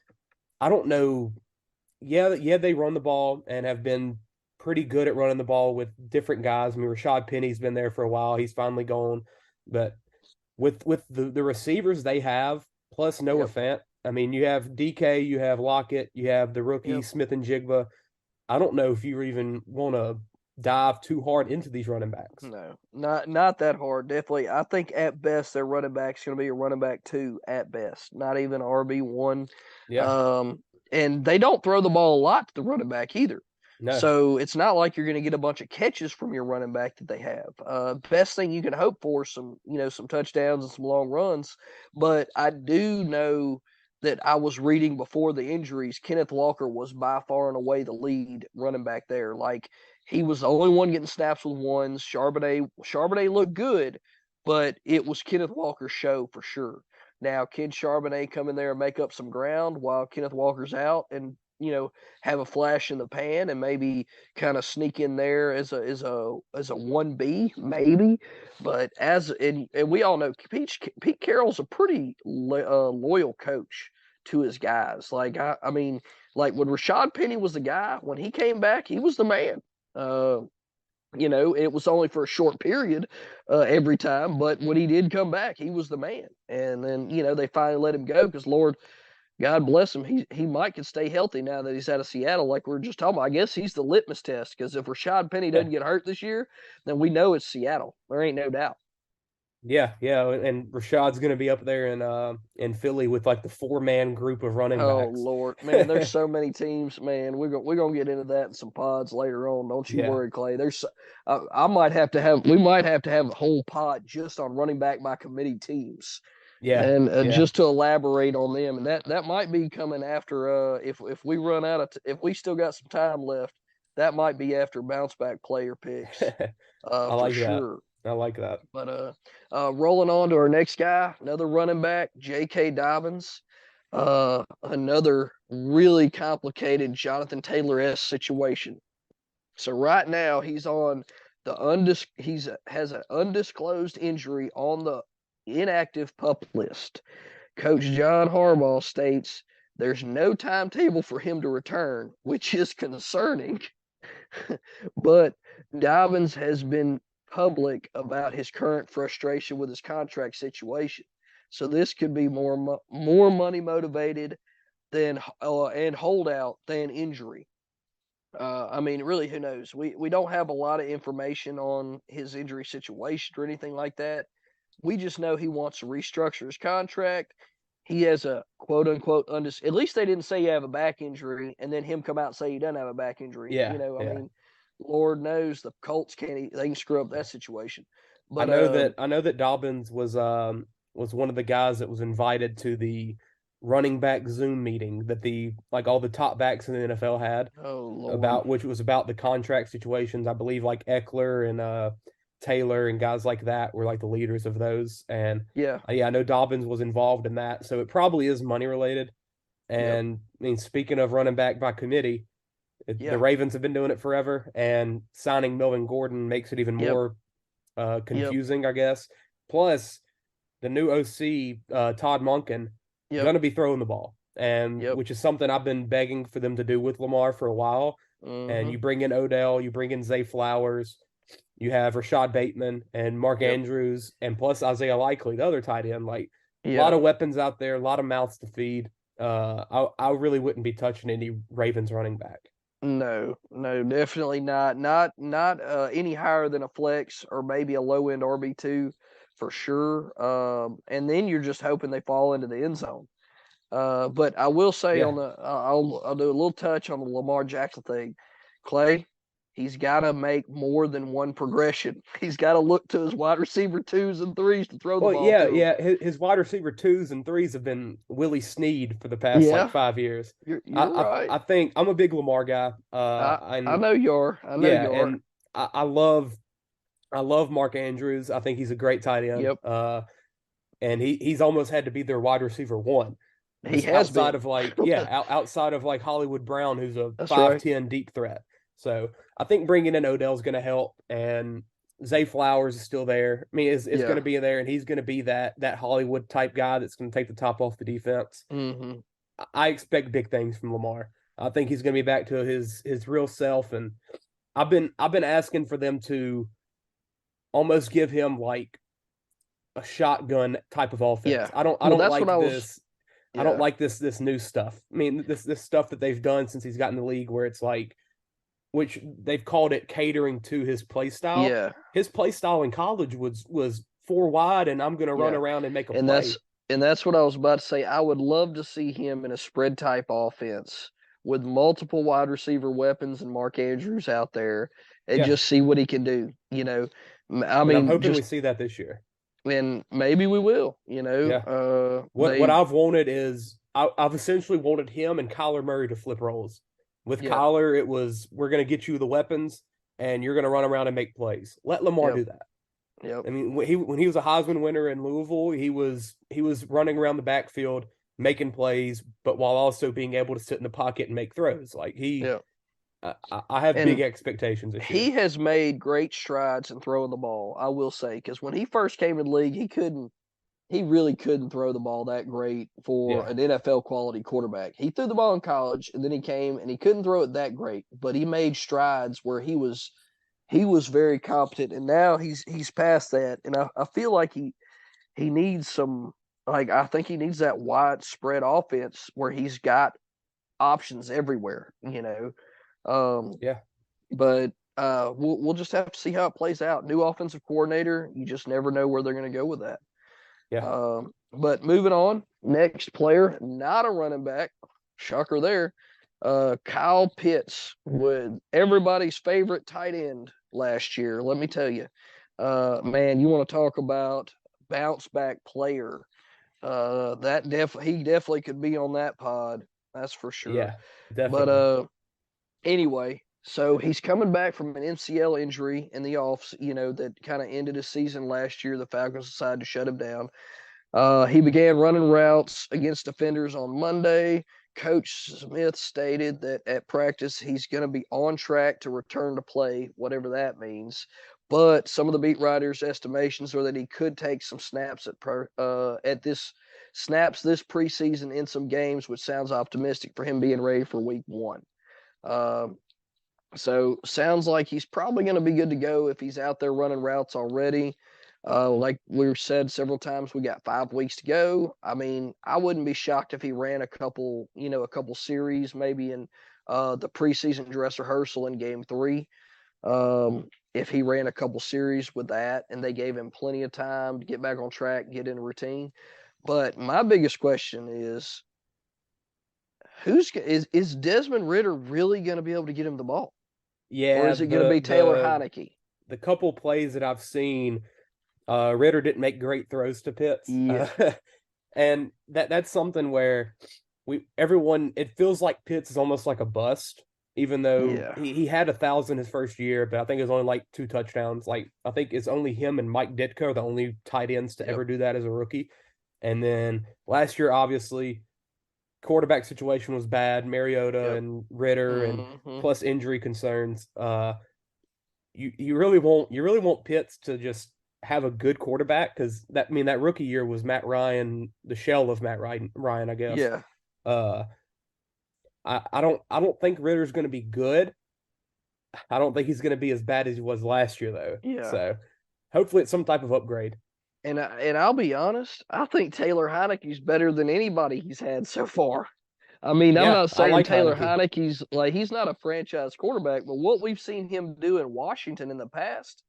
I don't know. Yeah, they run the ball and have been pretty good at running the ball with different guys. I mean, Rashad Penny's been there for a while. He's finally gone. But with the receivers they have, plus Noah Fant, I mean, you have DK, you have Lockett, you have the rookie Smith and Jigba. I don't know if you even want to dive too hard into these running backs. No, not that hard. Definitely, I think at best their running back's going to be a running back 2 at best, not even RB1. Yeah. And they don't throw the ball a lot to the running back either. No. So it's not like you're going to get a bunch of catches from your running back that they have. Best thing you can hope for some touchdowns and some long runs. But I do know that I was reading before the injuries, Kenneth Walker was by far and away the lead running back there. He was the only one getting snaps with ones. Charbonnet looked good, but it was Kenneth Walker's show for sure. Now, can Charbonnet come in there and make up some ground while Kenneth Walker's out and have a flash in the pan and maybe kind of sneak in there as a 1B maybe, but and we all know Pete Carroll's a pretty loyal coach to his guys. I mean, when Rashad Penny was the guy, when he came back, he was the man. It was only for a short period every time, but when he did come back, he was the man. And then they finally let him go because Lord, God bless him. He might could stay healthy now that he's out of Seattle, like we were just talking about. I guess he's the litmus test because if Rashad Penny doesn't get hurt this year, then we know it's Seattle. There ain't no doubt. Yeah, and Rashad's going to be up there in Philly with the 4-man group of running backs. Oh Lord, man, there's so many teams, man. We're gonna get into that in some pods later on. Don't you worry, Clay. There's we might have to have a whole pod just on running back by committee teams. Yeah, and just to elaborate on them, and that might be coming after if we run out of if we still got some time left, that might be after bounce back player picks. I like for sure. I like that. But rolling on to our next guy, another running back, J.K. Dobbins, another really complicated Jonathan Taylor-esque situation. So right now he's on the has an undisclosed injury on the inactive PUP list. Coach John Harbaugh states there's no timetable for him to return, which is concerning. But Dobbins has been public about his current frustration with his contract situation. So this could be more money motivated than and holdout than injury. I mean, really, who knows? We don't have a lot of information on his injury situation or anything like that. We just know he wants to restructure his contract. He has a quote unquote at least they didn't say you have a back injury and then him come out and say he doesn't have a back injury. Yeah, I yeah. mean, Lord knows the Colts they can screw up that situation. But I know that Dobbins was one of the guys that was invited to the running back Zoom meeting that all the top backs in the NFL had oh Lord. about, which was about the contract situations. I believe like Eckler and Taylor and guys like that were like the leaders of those. And yeah, I know Dobbins was involved in that, so it probably is money related. And I mean, speaking of running back by committee, the Ravens have been doing it forever, and signing Melvin Gordon makes it even more confusing, I guess. Plus, the new OC, Todd Monken, going to be throwing the ball, and which is something I've been begging for them to do with Lamar for a while. And you bring in Odell, you bring in Zay Flowers, you have Rashad Bateman and Mark Andrews, and plus Isaiah Likely, the other tight end. Like a lot of weapons out there, a lot of mouths to feed. I really wouldn't be touching any Ravens running back. No, definitely not. Not any higher than a flex or maybe a low end RB2 for sure. And then you're just hoping they fall into the end zone. But I will say on the I'll do a little touch on the Lamar Jackson thing. Clay, he's got to make more than one progression. He's got to look to his wide receiver 2s and 3s to throw the ball. His wide receiver 2s and 3s have been Willie Snead for the past like 5 years. You're right. I think I'm a big Lamar guy. I know you are. And I love Mark Andrews. I think he's a great tight end. Yep. And he's almost had to be their wide receiver 1. He has outside been. of outside of like Hollywood Brown, who's a That's 5'10" deep threat. So I think bringing in Odell is going to help, and Zay Flowers is still there. I mean, is going to be there, and he's going to be that Hollywood type guy that's going to take the top off the defense. Mm-hmm. I expect big things from Lamar. I think he's going to be back to his real self, and I've been asking for them to almost give him like a shotgun type of offense. Yeah. I don't like this. I don't like this new stuff. I mean, this stuff that they've done since he's gotten in the league, where it's like, which they've called it catering to his play style. Yeah. His play style in college was 4 wide, and I'm going to run around and make a play. That's what I was about to say. I would love to see him in a spread type offense with multiple wide receiver weapons and Mark Andrews out there, and just see what he can do. I mean, I'm hoping we see that this year. And maybe we will, What I've wanted is I've essentially wanted him and Kyler Murray to flip roles. With Kyler, it was, we're going to get you the weapons and you're going to run around and make plays. Let Lamar do that. Yep. I mean, when he was a Heisman winner in Louisville, he was running around the backfield making plays, but while also being able to sit in the pocket and make throws. Like I have big expectations this year. He has made great strides in throwing the ball, I will say, because when he first came in the league, he really couldn't throw the ball that great for an NFL quality quarterback. He threw the ball in college, and then he came and he couldn't throw it that great, but he made strides where he was very competent, and now he's past that. And I feel like he needs some, like, I think he needs that widespread offense where he's got options everywhere, But we'll just have to see how it plays out. New offensive coordinator, you just never know where they're going to go with that. Yeah. But moving on, next player, not a running back, shocker there. Kyle Pitts, with everybody's favorite tight end last year. Let me tell you, man, you want to talk about bounce back player? He definitely could be on that pod. That's for sure. Yeah, definitely. But anyway, so he's coming back from an MCL injury in the that kind of ended his season last year. The Falcons decided to shut him down. He began running routes against defenders on Monday. Coach Smith stated that at practice he's going to be on track to return to play, whatever that means. But some of the beat writers' estimations are that he could take some snaps this preseason in some games, which sounds optimistic for him being ready for week 1. So sounds like he's probably going to be good to go if he's out there running routes already. Like we've said several times, we got 5 weeks to go. I mean, I wouldn't be shocked if he ran a couple series maybe in the preseason dress rehearsal in Game 3. If he ran a couple series with that, and they gave him plenty of time to get back on track, get in a routine. But my biggest question is, is Desmond Ridder really going to be able to get him the ball? Yeah. Or is it going to be Taylor Heineke? The couple plays that I've seen, Ridder didn't make great throws to Pitts. Yeah. And that's something where it feels like Pitts is almost like a bust, even though he had 1,000 his first year, but I think it was only like 2 touchdowns. Like, I think it's only him and Mike Ditka are the only tight ends to ever do that as a rookie. And then last year, obviously, quarterback situation was bad. Mariota and Ridder, and plus injury concerns. You really want Pitts to just have a good quarterback, because that rookie year was Matt Ryan, the shell of Matt Ryan, I guess. Yeah. I don't think Ridder's going to be good. I don't think he's going to be as bad as he was last year, though. Yeah. So hopefully it's some type of upgrade. And I'll be honest, I think Taylor Heineke's better than anybody he's had so far. I mean, I'm not saying Taylor Heineke's he's not a franchise quarterback, but what we've seen him do in Washington in the past,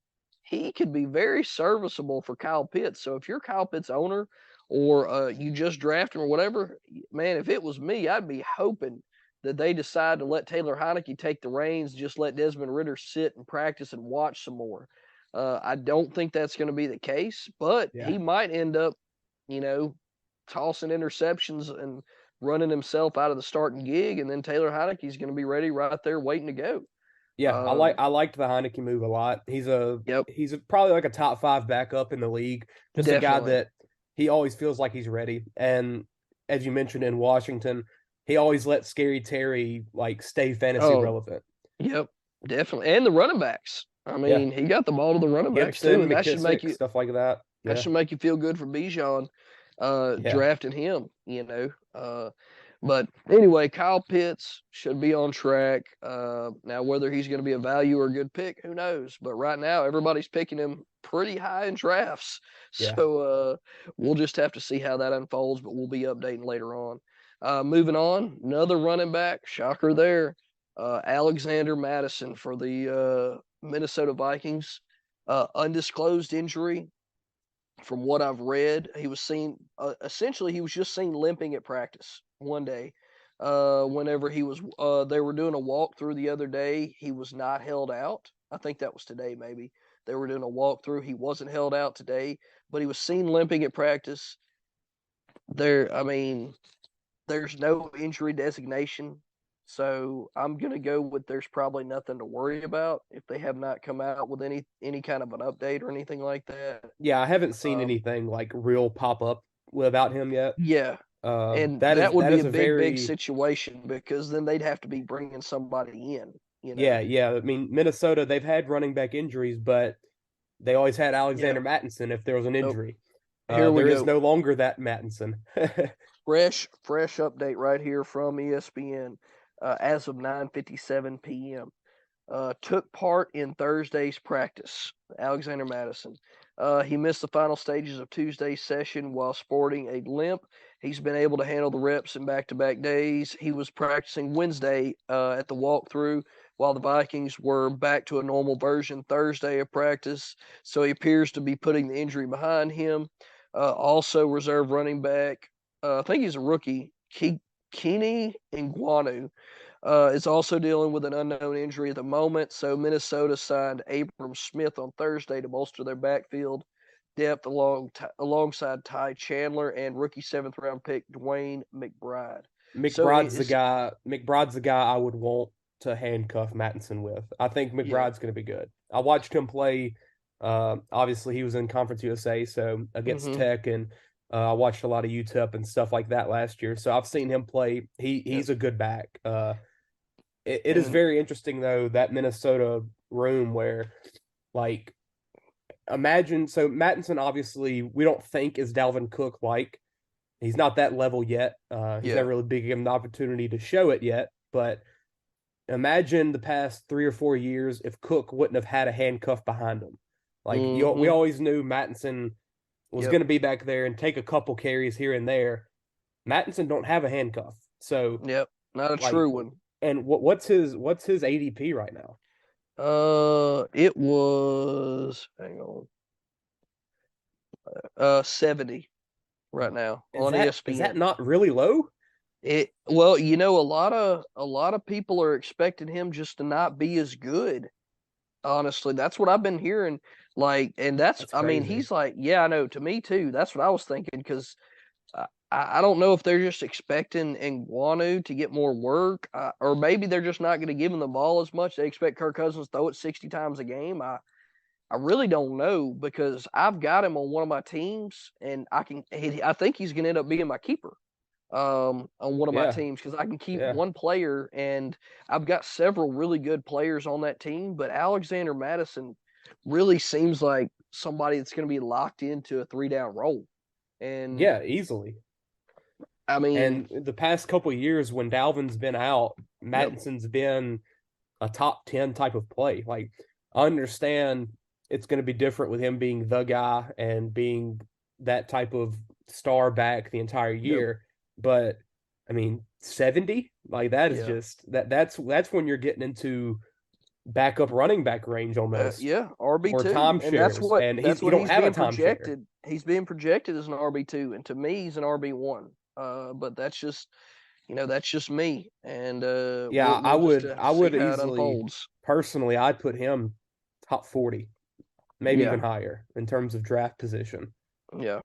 he could be very serviceable for Kyle Pitts. So if you're Kyle Pitts' owner, or you just draft him or whatever, man, if it was me, I'd be hoping that they decide to let Taylor Heineke take the reins, just let Desmond Ridder sit and practice and watch some more. I don't think that's going to be the case, but he might end up, tossing interceptions and running himself out of the starting gig, and then Taylor Heineke's going to be ready right there waiting to go. Yeah, I liked the Heineke move a lot. He's probably like a top 5 backup in the league. Just a guy that he always feels like he's ready. And as you mentioned in Washington, he always let Scary Terry stay fantasy relevant. Yep, definitely. And the running backs. I mean, he got the ball to the running backs too, and that should make you stuff like that. Yeah. That should make you feel good for Bijan drafting him. But anyway, Kyle Pitts should be on track. Now, whether he's going to be a value or a good pick, who knows? But right now, everybody's picking him pretty high in drafts. Yeah. So we'll just have to see how that unfolds, but we'll be updating later on. Moving on, another running back, shocker there, Alexander Mattison for the Minnesota Vikings. Undisclosed injury. From what I've read, he was seen, essentially he was just seen limping at practice one day. Whenever he was, they were doing a walkthrough the other day, he was not held out. I think that was today, maybe. They were doing a walkthrough. He wasn't held out today, but he was seen limping at practice. There's no injury designation. So I'm going to go with there's probably nothing to worry about if they have not come out with any kind of an update or anything like that. Yeah, I haven't seen anything real pop up about him yet. Yeah. And that would be a big situation, because then they'd have to be bringing somebody in. Yeah. I mean, Minnesota, they've had running back injuries, but they always had Alexander Mattison if there was an injury. There is no longer that Mattison. Fresh update right here from ESPN. As of 9:57 p.m. Took part in Thursday's practice, Alexander Mattison. He missed the final stages of Tuesday's session while sporting a limp. He's been able to handle the reps in back-to-back days. He was practicing Wednesday at the walkthrough, while the Vikings were back to a normal version Thursday of practice. So he appears to be putting the injury behind him. Also, reserve running back, I think he's a rookie, Kenny Nguanu, is also dealing with an unknown injury at the moment. So Minnesota signed Abram Smith on Thursday to bolster their backfield depth alongside Ty Chandler and rookie 7th-round pick Dwayne McBride. McBride's the guy I would want to handcuff Mattison with. I think McBride's going to be good. I watched him play. Obviously, he was in Conference USA, so against Tech, and I watched a lot of UTEP and stuff like that last year. So I've seen him play. He's a good back. It is very interesting, though, that Minnesota room where, imagine, so Mattison, obviously, we don't think is Dalvin Cook like. He's not that level yet. He's never really been given the opportunity to show it yet. But imagine the past 3 or 4 years if Cook wouldn't have had a handcuff behind him. We always knew Mattison was going to be back there and take a couple carries here and there. Mattison don't have a handcuff. So not a true one. And what's his ADP right now? It was, hang on, 70 right now on ESPN. Is that not really low? Well, a lot of people are expecting him just to not be as good. Honestly, that's what I've been hearing. Like, and that's I mean, crazy. he's like, yeah, I know. To me too. That's what I was thinking because I don't know if they're just expecting Nguanu to get more work, or maybe they're just not going to give him the ball as much. They expect Kirk Cousins to throw it 60 times a game. I really don't know because I've got him on one of my teams, and I think he's going to end up being my keeper on one of my teams because I can keep one player, and I've got several really good players on that team. But Alexander Madison really seems like somebody that's going to be locked into a 3-down role. And yeah, easily. I mean, and the past couple of years when Dalvin's been out, Mattison's been a top 10 type of play. Like, I understand it's going to be different with him being the guy and being that type of star back the entire year. But I mean, 70, like that is just that's when you're getting into backup running back range almost. RB2 or timeshares, and he don't have a timeshare. He's being projected as an RB2, and to me, he's an RB1. But that's just me. And I would easily personally, I'd put him top 40, maybe even higher in terms of draft position. Yeah,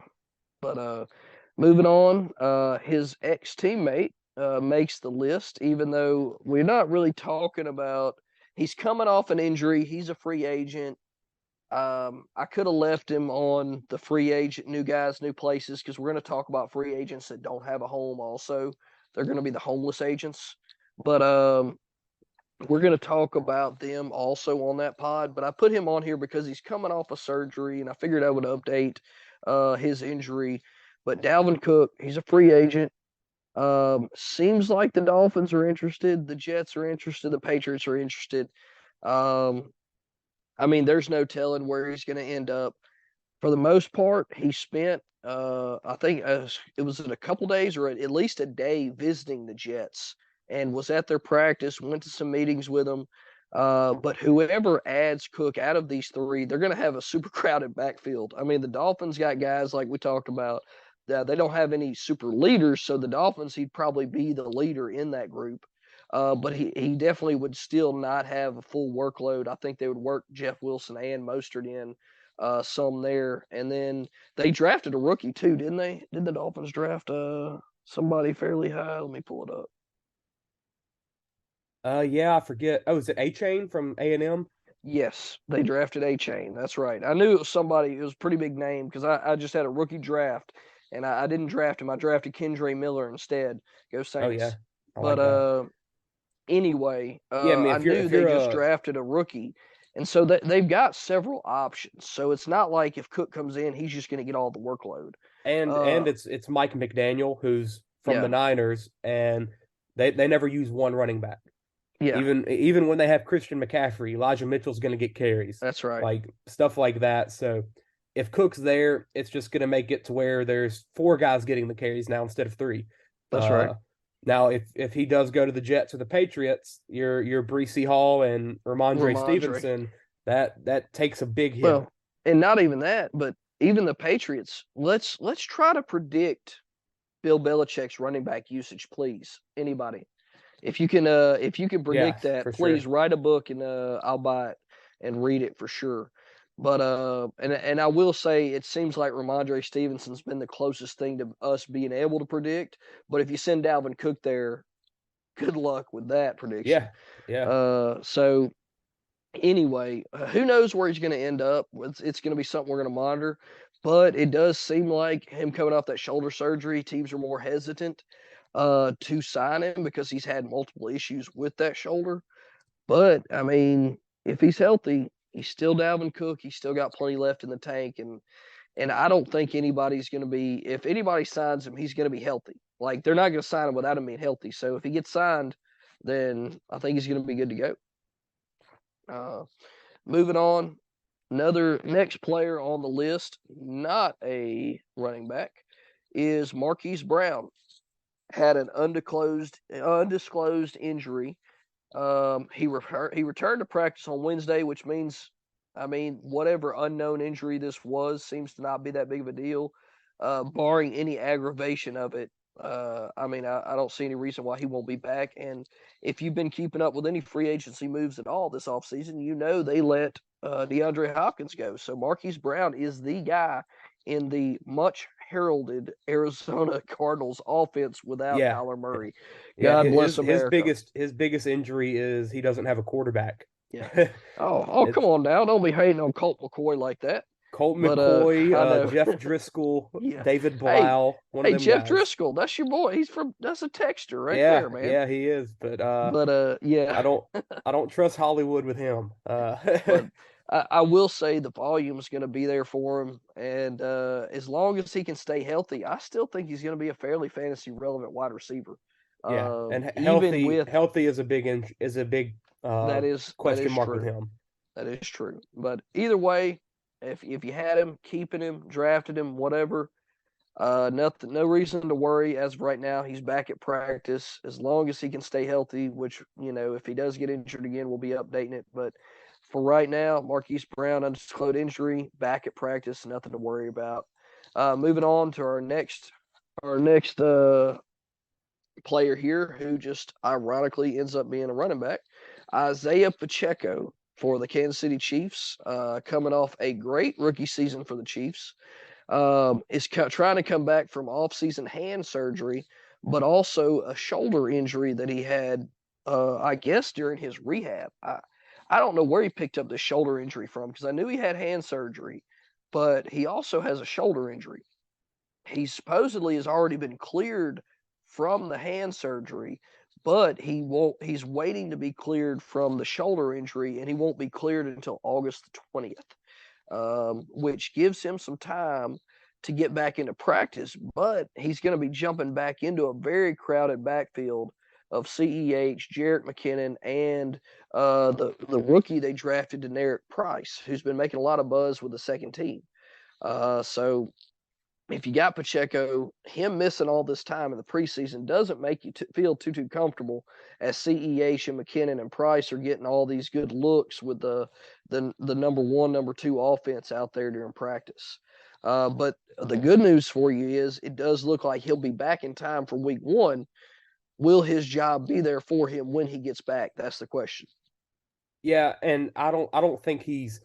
but moving on, his ex-teammate makes the list, even though we're not really talking about. He's coming off an injury. He's a free agent. I could have left him on the free agent, new guys, new places, because we're going to talk about free agents that don't have a home also. They're going to be the homeless agents. But we're going to talk about them also on that pod. But I put him on here because he's coming off a surgery, and I figured I would update his injury. But Dalvin Cook, he's a free agent. Seems like the Dolphins are interested. The Jets are interested. The Patriots are interested. I mean, there's no telling where he's going to end up. For the most part, he spent, I think it was in a couple days or at least a day visiting the Jets and was at their practice, went to some meetings with them. But whoever adds Cook out of these three, they're going to have a super crowded backfield. I mean, the Dolphins got guys like we talked about. They don't have any super leaders, so the Dolphins, he'd probably be the leader in that group. But he definitely would still not have a full workload. I think they would work Jeff Wilson and Mostert in some there. And then they drafted a rookie too, didn't they? Did the Dolphins draft somebody fairly high? Let me pull it up. Yeah, I forget. Oh, is it A-Chain from A&M? Yes, they drafted A-Chain. That's right. I knew it was somebody. It was a pretty big name because I just had a rookie draft, and I didn't draft him. I drafted Kendre Miller instead. Go Saints. Oh, yeah. But anyway, I mean, I knew they just drafted a rookie. And so they've got several options. So it's not like if Cook comes in, he's just going to get all the workload. And it's Mike McDaniel, who's from the Niners, and they never use one running back. Yeah. Even when they have Christian McCaffrey, Elijah Mitchell's going to get carries. That's right. Like stuff like that. So if Cook's there, it's just going to make it to where there's 4 guys getting the carries now instead of 3. That's right. Now, if he does go to the Jets or the Patriots, your Breece Hall and Ramondre Stevenson, that takes a big hit. Well, and not even that, but even the Patriots. Let's try to predict Bill Belichick's running back usage, please. Anybody, if you can predict that, please write a book and I'll buy it and read it for sure. But and I will say it seems like Ramondre Stevenson's been the closest thing to us being able to predict. But if you send Dalvin Cook there, good luck with that prediction. Yeah. So anyway, who knows where he's going to end up? It's going to be something we're going to monitor. But it does seem like him coming off that shoulder surgery, teams are more hesitant to sign him because he's had multiple issues with that shoulder. But I mean, if he's healthy, he's still Dalvin Cook. He's still got plenty left in the tank. And I don't think anybody's going to be – if anybody signs him, he's going to be healthy. Like, they're not going to sign him without him being healthy. So if he gets signed, then I think he's going to be good to go. Moving on, next player on the list, not a running back, is Marquise Brown. had an undisclosed injury. He returned to practice on Wednesday, which means, I mean, whatever unknown injury this was seems to not be that big of a deal, barring any aggravation of it. I mean, I don't see any reason why he won't be back. And if you've been keeping up with any free agency moves at all this offseason, you know they let DeAndre Hopkins go. So Marquise Brown is the guy in the much heralded Arizona Cardinals offense without Kyler Murray. God bless America. His biggest injury is he doesn't have a quarterback. Yeah. Come on now. Don't be hating on Colt McCoy like that. Colt McCoy, Jeff Driscoll, David Blau. Hey, Jeff Driscoll, that's your boy. That's a texter right there, man. Yeah, he is. But yeah, I don't trust Hollywood with him. I will say the volume is going to be there for him, and as long as he can stay healthy, I still think he's going to be a fairly fantasy relevant wide receiver. Yeah, and healthy is a big question mark with him. That is true. But either way, if you had him, keeping him, drafted him, whatever, no reason to worry as of right now. He's back at practice as long as he can stay healthy, which, if he does get injured again, we'll be updating it. But for right now, Marquise Brown, undisclosed injury, back at practice, nothing to worry about. Moving on to our next player here, who just ironically ends up being a running back, Isaiah Pacheco for the Kansas City Chiefs, coming off a great rookie season for the Chiefs. Is trying to come back from off-season hand surgery, but also a shoulder injury that he had, I guess, during his rehab. I don't know where he picked up this shoulder injury from, because I knew he had hand surgery, but he also has a shoulder injury. He supposedly has already been cleared from the hand surgery, but he's waiting to be cleared from the shoulder injury, and he won't be cleared until August the 20th, which gives him some time to get back into practice. But he's going to be jumping back into a very crowded backfield of CEH, Jerick McKinnon, and the rookie they drafted, Deneric Price, who's been making a lot of buzz with the second team. So if you got Pacheco, him missing all this time in the preseason doesn't make you feel too comfortable, as CEH and McKinnon and Price are getting all these good looks with the number one, number two offense out there during practice. But the good news for you is it does look like he'll be back in time for week one. Will his job be there for him when he gets back? That's the question. Yeah, and I don't think he's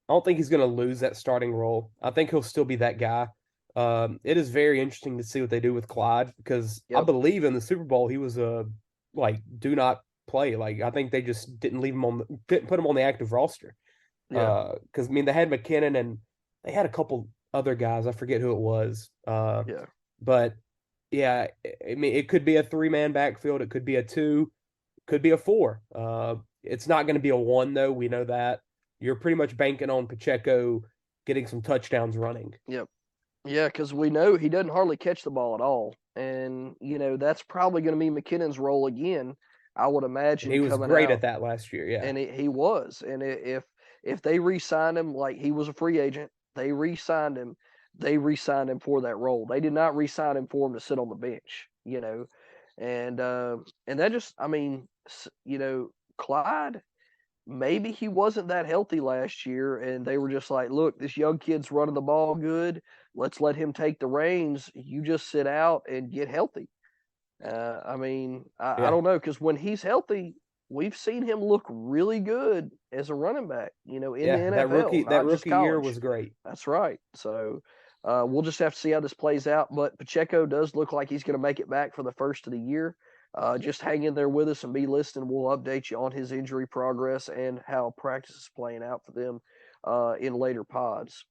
going to lose that starting role. I think he'll still be that guy. It is very interesting to see what they do with Clyde, because I believe in the Super Bowl he was do not play. Like, I think they just didn't didn't put him on the active roster. Yeah. Because they had McKinnon and they had a couple other guys. I forget who it was. But yeah, it could be a 3-man backfield. It could be a 2, could be a 4. It's not going to be a 1 though. We know that. You're pretty much banking on Pacheco getting some touchdowns running. Yep. Yeah, because we know he doesn't hardly catch the ball at all. And, that's probably going to be McKinnon's role again, I would imagine. And he was great at that last year, yeah. And he was. And if they re-signed him, like he was a free agent, they re-signed him for that role. They did not re-sign him for him to sit on the bench, And that just, Clyde, maybe he wasn't that healthy last year, and they were just like, look, this young kid's running the ball good. Let's let him take the reins. You just sit out and get healthy. I don't know, because when he's healthy, we've seen him look really good as a running back, in the NFL. That rookie year was great. That's right. So we'll just have to see how this plays out. But Pacheco does look like he's going to make it back for the first of the year. Just hang in there with us and be listening. We'll update you on his injury progress and how practice is playing out for them in later pods.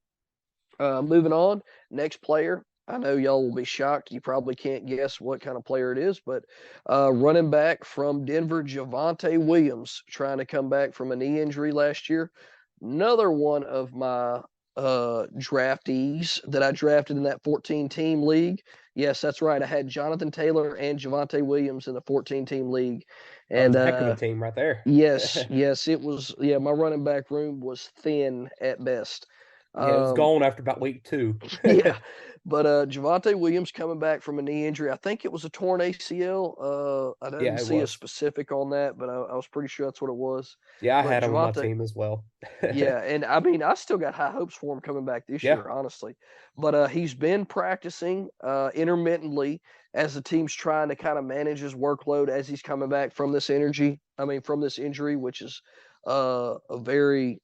Moving on, next player. I know y'all will be shocked. You probably can't guess what kind of player it is, but running back from Denver, Javonte Williams, trying to come back from a knee injury last year. Another one of my draftees that I drafted in that 14-team league. Yes, that's right. I had Jonathan Taylor and Javonte Williams in the 14-team league. And heck of a team right there. Yes, it was. Yeah, my running back room was thin at best. Yeah, it was gone after about week 2. Yeah. But Javonte Williams coming back from a knee injury. I think it was a torn ACL. I didn't see a specific on that, but I was pretty sure that's what it was. Yeah, I But had him on my Javonte, team as well. yeah, and I mean, I still got high hopes for him coming back this year, honestly. But he's been practicing intermittently as the team's trying to kind of manage his workload as he's coming back from this from this injury, which is a very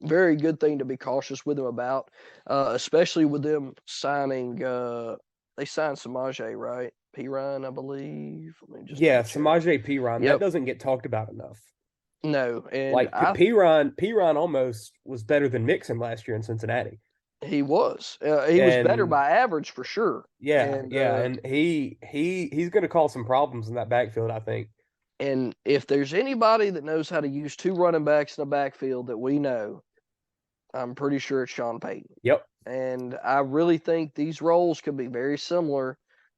very good thing to be cautious with him about, especially with them signing. They signed Samaje, right? Perine, I believe. Samaje Perine. That doesn't get talked about enough. No, and like Perine almost was better than Mixon last year in Cincinnati. He was. He was better by average for sure. Yeah, and he's going to cause some problems in that backfield, I think. And if there's anybody that knows how to use 2 running backs in a backfield that we know, I'm pretty sure it's Sean Payton. Yep. And I really think these roles could be very similar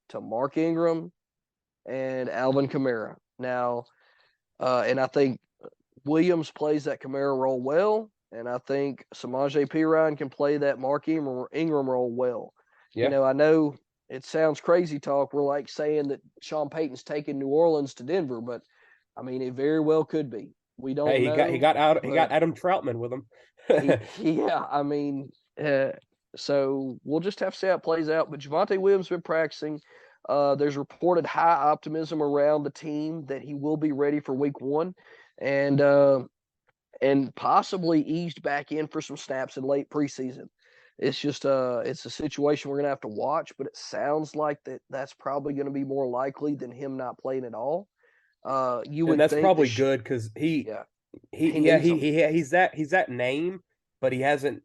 to Mark Ingram and Alvin Kamara. Now, and I think Williams plays that Kamara role well, and I think Samaje Perine can play that Mark Ingram role well. Yeah. I know it sounds crazy talk. We're like saying that Sean Payton's taking New Orleans to Denver, but I mean, it very well could be. We don't know. He got Adam Troutman with him. Yeah, I mean, so we'll just have to see how it plays out. But Javonte Williams has been practicing. There's reported high optimism around the team that he will be ready for week 1, and possibly eased back in for some snaps in late preseason. It's just it's a situation we're gonna have to watch, but it sounds like that's probably going to be more likely than him not playing at all. That's probably good because he's that name, but he hasn't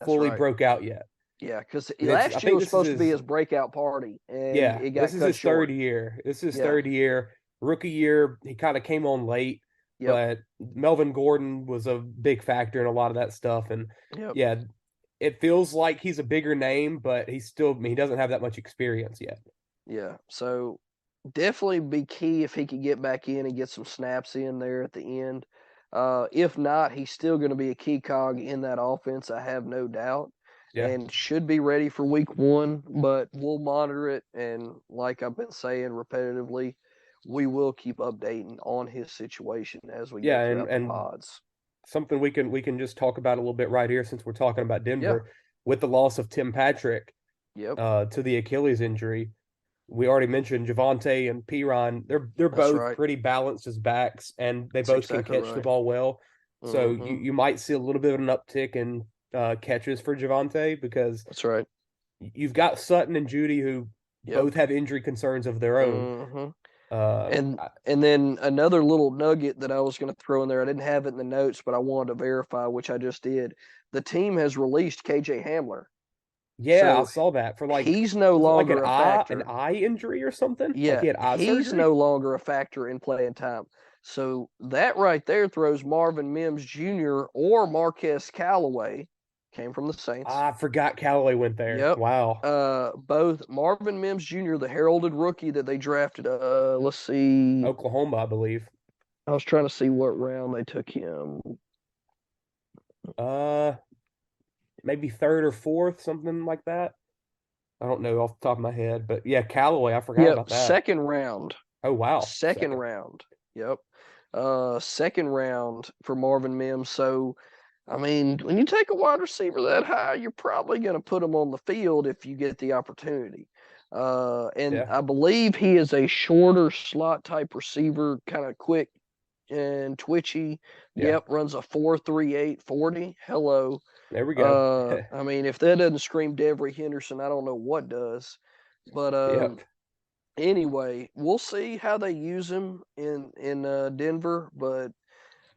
fully broke out yet. Yeah, because last year was supposed to be his breakout party, and it got this is his third year. This is his third year. Rookie year, he kind of came on late, but Melvin Gordon was a big factor in a lot of that stuff, and it feels like he's a bigger name, but he doesn't have that much experience yet. Yeah, so definitely be key if he could get back in and get some snaps in there at the end. If not, he's still going to be a key cog in that offense, I have no doubt, and should be ready for week 1, but we'll monitor it, and like I've been saying repetitively, we will keep updating on his situation as we get throughout the pods. Something we can just talk about a little bit right here since we're talking about Denver with the loss of Tim Patrick to the Achilles injury. We already mentioned Javonte and Perine. They're both pretty balanced as backs, and they both can catch the ball well. So you might see a little bit of an uptick in catches for Javonte because you've got Sutton and Judy who both have injury concerns of their own. And then another little nugget that I was going to throw in there, I didn't have it in the notes, but I wanted to verify, which I just did. The team has released KJ Hamler. Yeah, I saw that for he's no longer a factor. An eye injury or something. Yeah, he's no longer a factor in playing time. So that right there throws Marvin Mims Jr. or Marquez Callaway, came from the Saints. I forgot Callaway went there. Yep. Wow. Both Marvin Mims Jr., the heralded rookie that they drafted. Let's see, Oklahoma, I believe. I was trying to see what round they took him. Maybe 3rd or 4th, something like that. I don't know off the top of my head, but yeah, Callaway. I forgot about that. 2nd round. Oh wow. Second round. Yep. 2nd round for Marvin Mims. So, I mean, when you take a wide receiver that high, you're probably going to put him on the field if you get the opportunity. I believe he is a shorter slot type receiver, kind of quick and twitchy. Yep, runs a 4.38 40. Hello. There we go. I mean, if that doesn't scream Devery Henderson, I don't know what does. But anyway, we'll see how they use him in Denver. But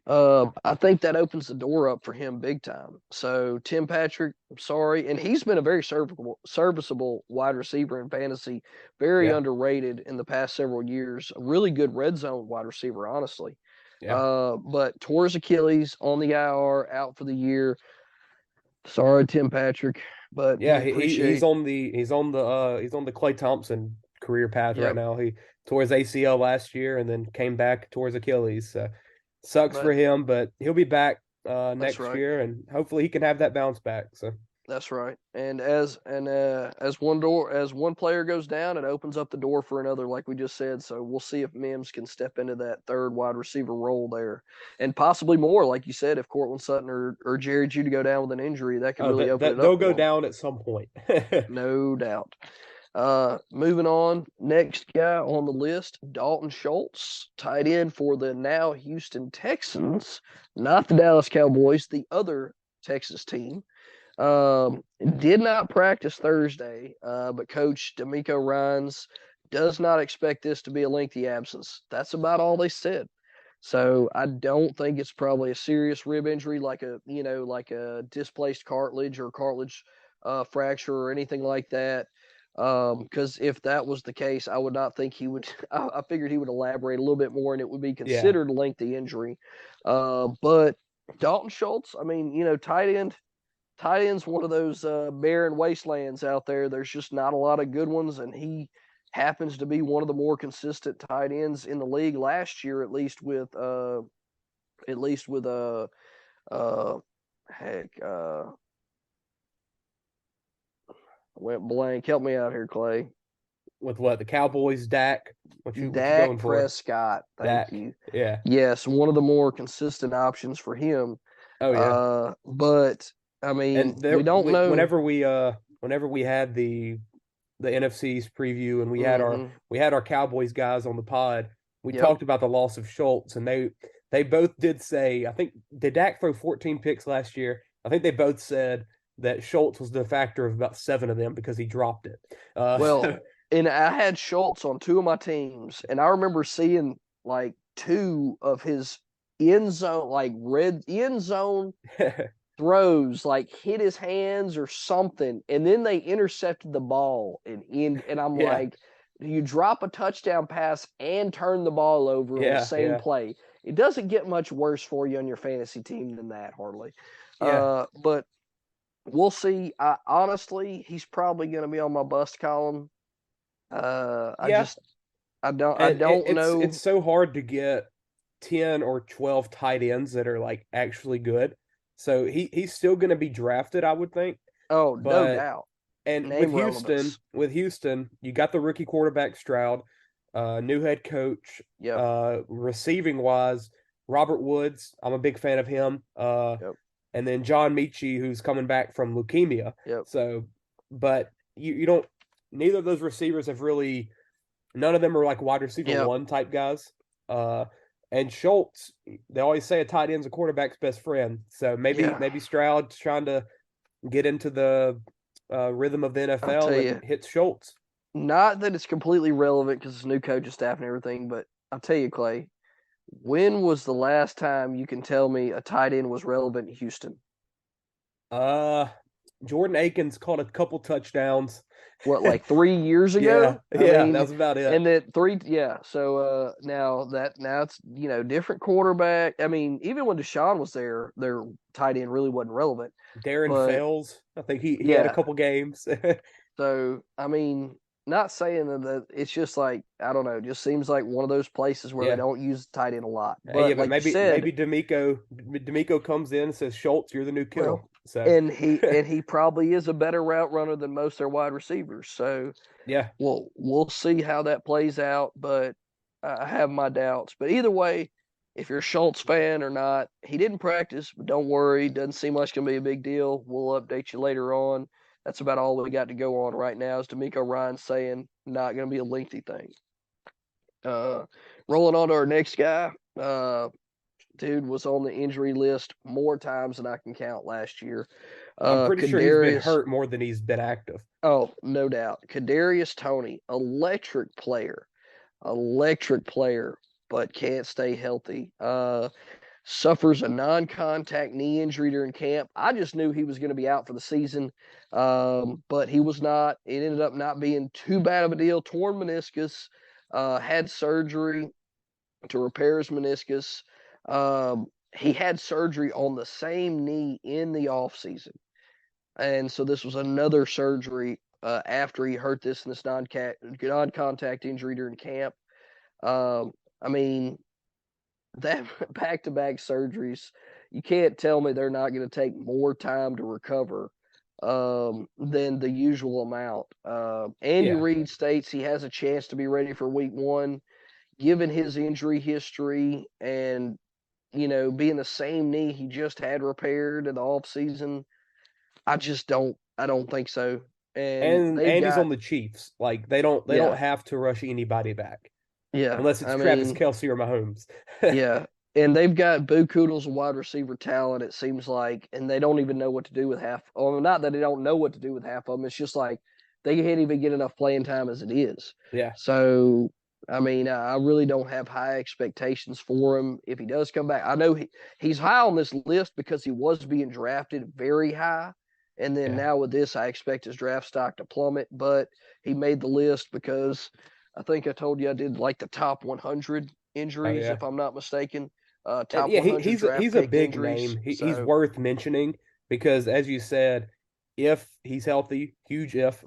I think that opens the door up for him big time. So Tim Patrick, I'm sorry, and he's been a very serviceable wide receiver in fantasy, very underrated in the past several years. A really good red zone wide receiver, honestly. But tore his Achilles on the IR, out for the year. Sorry, Tim Patrick, but he's on the Klay Thompson career path right now. He tore his ACL last year and then came back, tore his Achilles. Sucks for him, but he'll be back next right. year, and hopefully he can have that bounce back. So That's right. And as one player goes down, it opens up the door for another, like we just said. So we'll see if Mims can step into that third wide receiver role there, and possibly more, like you said, if Cortland Sutton or Jerry Jeudy go down with an injury, that could really open it up. They'll go for 'em. down at some point. No doubt. Moving on, next guy on the list, Dalton Schultz, tight end for the now Houston Texans, not the Dallas Cowboys, the other Texas team. Did not practice Thursday, but Coach D'Amico Ryans does not expect this to be a lengthy absence. That's about all they said. So I don't think it's probably a serious rib injury, like a displaced cartilage or cartilage fracture or anything like that. Because if that was the case, I would not think he would. I figured he would elaborate a little bit more, and it would be considered a lengthy injury. But Dalton Schultz, I mean, tight end's one of those barren wastelands out there. There's just not a lot of good ones, and he happens to be one of the more consistent tight ends in the league last year, at least with went blank. Help me out here, Clay. With what, the Cowboys, Dak? What you Dak going for? Prescott. Thank Dak. you. Yeah. Yes, one of the more consistent options for him. Oh yeah. But I mean, we don't know. Whenever we had the NFC's preview and we had our Cowboys guys on the pod, we talked about the loss of Schultz, and they both did say, I think, did Dak throw 14 picks last year? I think they both said that Schultz was the factor of about 7 of them because he dropped it. And I had Schultz on 2 of my teams, and I remember seeing like 2 of his end zone throws like hit his hands or something, and then they intercepted the ball and I'm like, you drop a touchdown pass and turn the ball over on the same play. It doesn't get much worse for you on your fantasy team than that, hardly. But we'll see. Honestly, he's probably going to be on my bust column. I don't know. It's so hard to get 10 or 12 tight ends that are like actually good. So he's still going to be drafted, I would think. Oh, no doubt. And with Houston, you got the rookie quarterback Stroud, new head coach. Receiving wise, Robert Woods, I'm a big fan of him. And then John Mechie, who's coming back from leukemia. So, but you don't. Neither of those receivers have really. None of them are like wide receiver 1 type guys. And Schultz, they always say a tight end's a quarterback's best friend. So maybe Stroud's trying to get into the rhythm of the NFL and hits Schultz. Not that it's completely relevant because it's new coaching staff and everything, but I'll tell you, Clay, when was the last time you can tell me a tight end was relevant in Houston? Jordan Akins caught a couple touchdowns. What, like 3 years ago? I mean, that was about it. And that So now it's different quarterback. I mean, even when Deshaun was there, their tight end really wasn't relevant. Darren Fells, I think he had a couple games. So I mean, not saying that it's just like, I don't know, just seems like one of those places where they don't use tight end a lot. But, but maybe D'Amico comes in and says, Schultz, you're the new kill. And he probably is a better route runner than most of their wide receivers. So we'll see how that plays out. But I have my doubts. But either way, if you're a Schultz fan or not, he didn't practice. But don't worry, doesn't seem like it's gonna be a big deal. We'll update you later on. That's about all we got to go on right now. Is D'Amico Ryan saying not going to be a lengthy thing. Rolling on to our next guy. Dude was on the injury list more times than I can count last year. I'm pretty sure he's been hurt more than he's been active. Oh, no doubt. Kadarius Toney, electric player, but can't stay healthy. Suffers a non-contact knee injury during camp. I just knew he was going to be out for the season, but he was not. It ended up not being too bad of a deal. Torn meniscus, had surgery to repair his meniscus. He had surgery on the same knee in the offseason. And so this was another surgery after he hurt this non-contact injury during camp. I mean, that back-to-back surgeries, you can't tell me they're not going to take more time to recover than the usual amount. Andy Reid states he has a chance to be ready for week 1, given his injury history and, being the same knee he just had repaired in the offseason. I don't think so. And Andy's on the Chiefs. Like they don't have to rush anybody back. Yeah. Unless it's Travis Kelce or Mahomes. Yeah. And they've got Boo Koodles of wide receiver talent, it seems like, and they don't even know what to do with half. Well, not that they don't know what to do with half of them. It's just like they can't even get enough playing time as it is. Yeah. So, I really don't have high expectations for him if he does come back. I know he's high on this list because he was being drafted very high. And then now with this, I expect his draft stock to plummet. But he made the list because I think I told you I did like the top 100 injuries, if I'm not mistaken. Top 100 he's a big name. He's worth mentioning because, as you said, if he's healthy, huge if,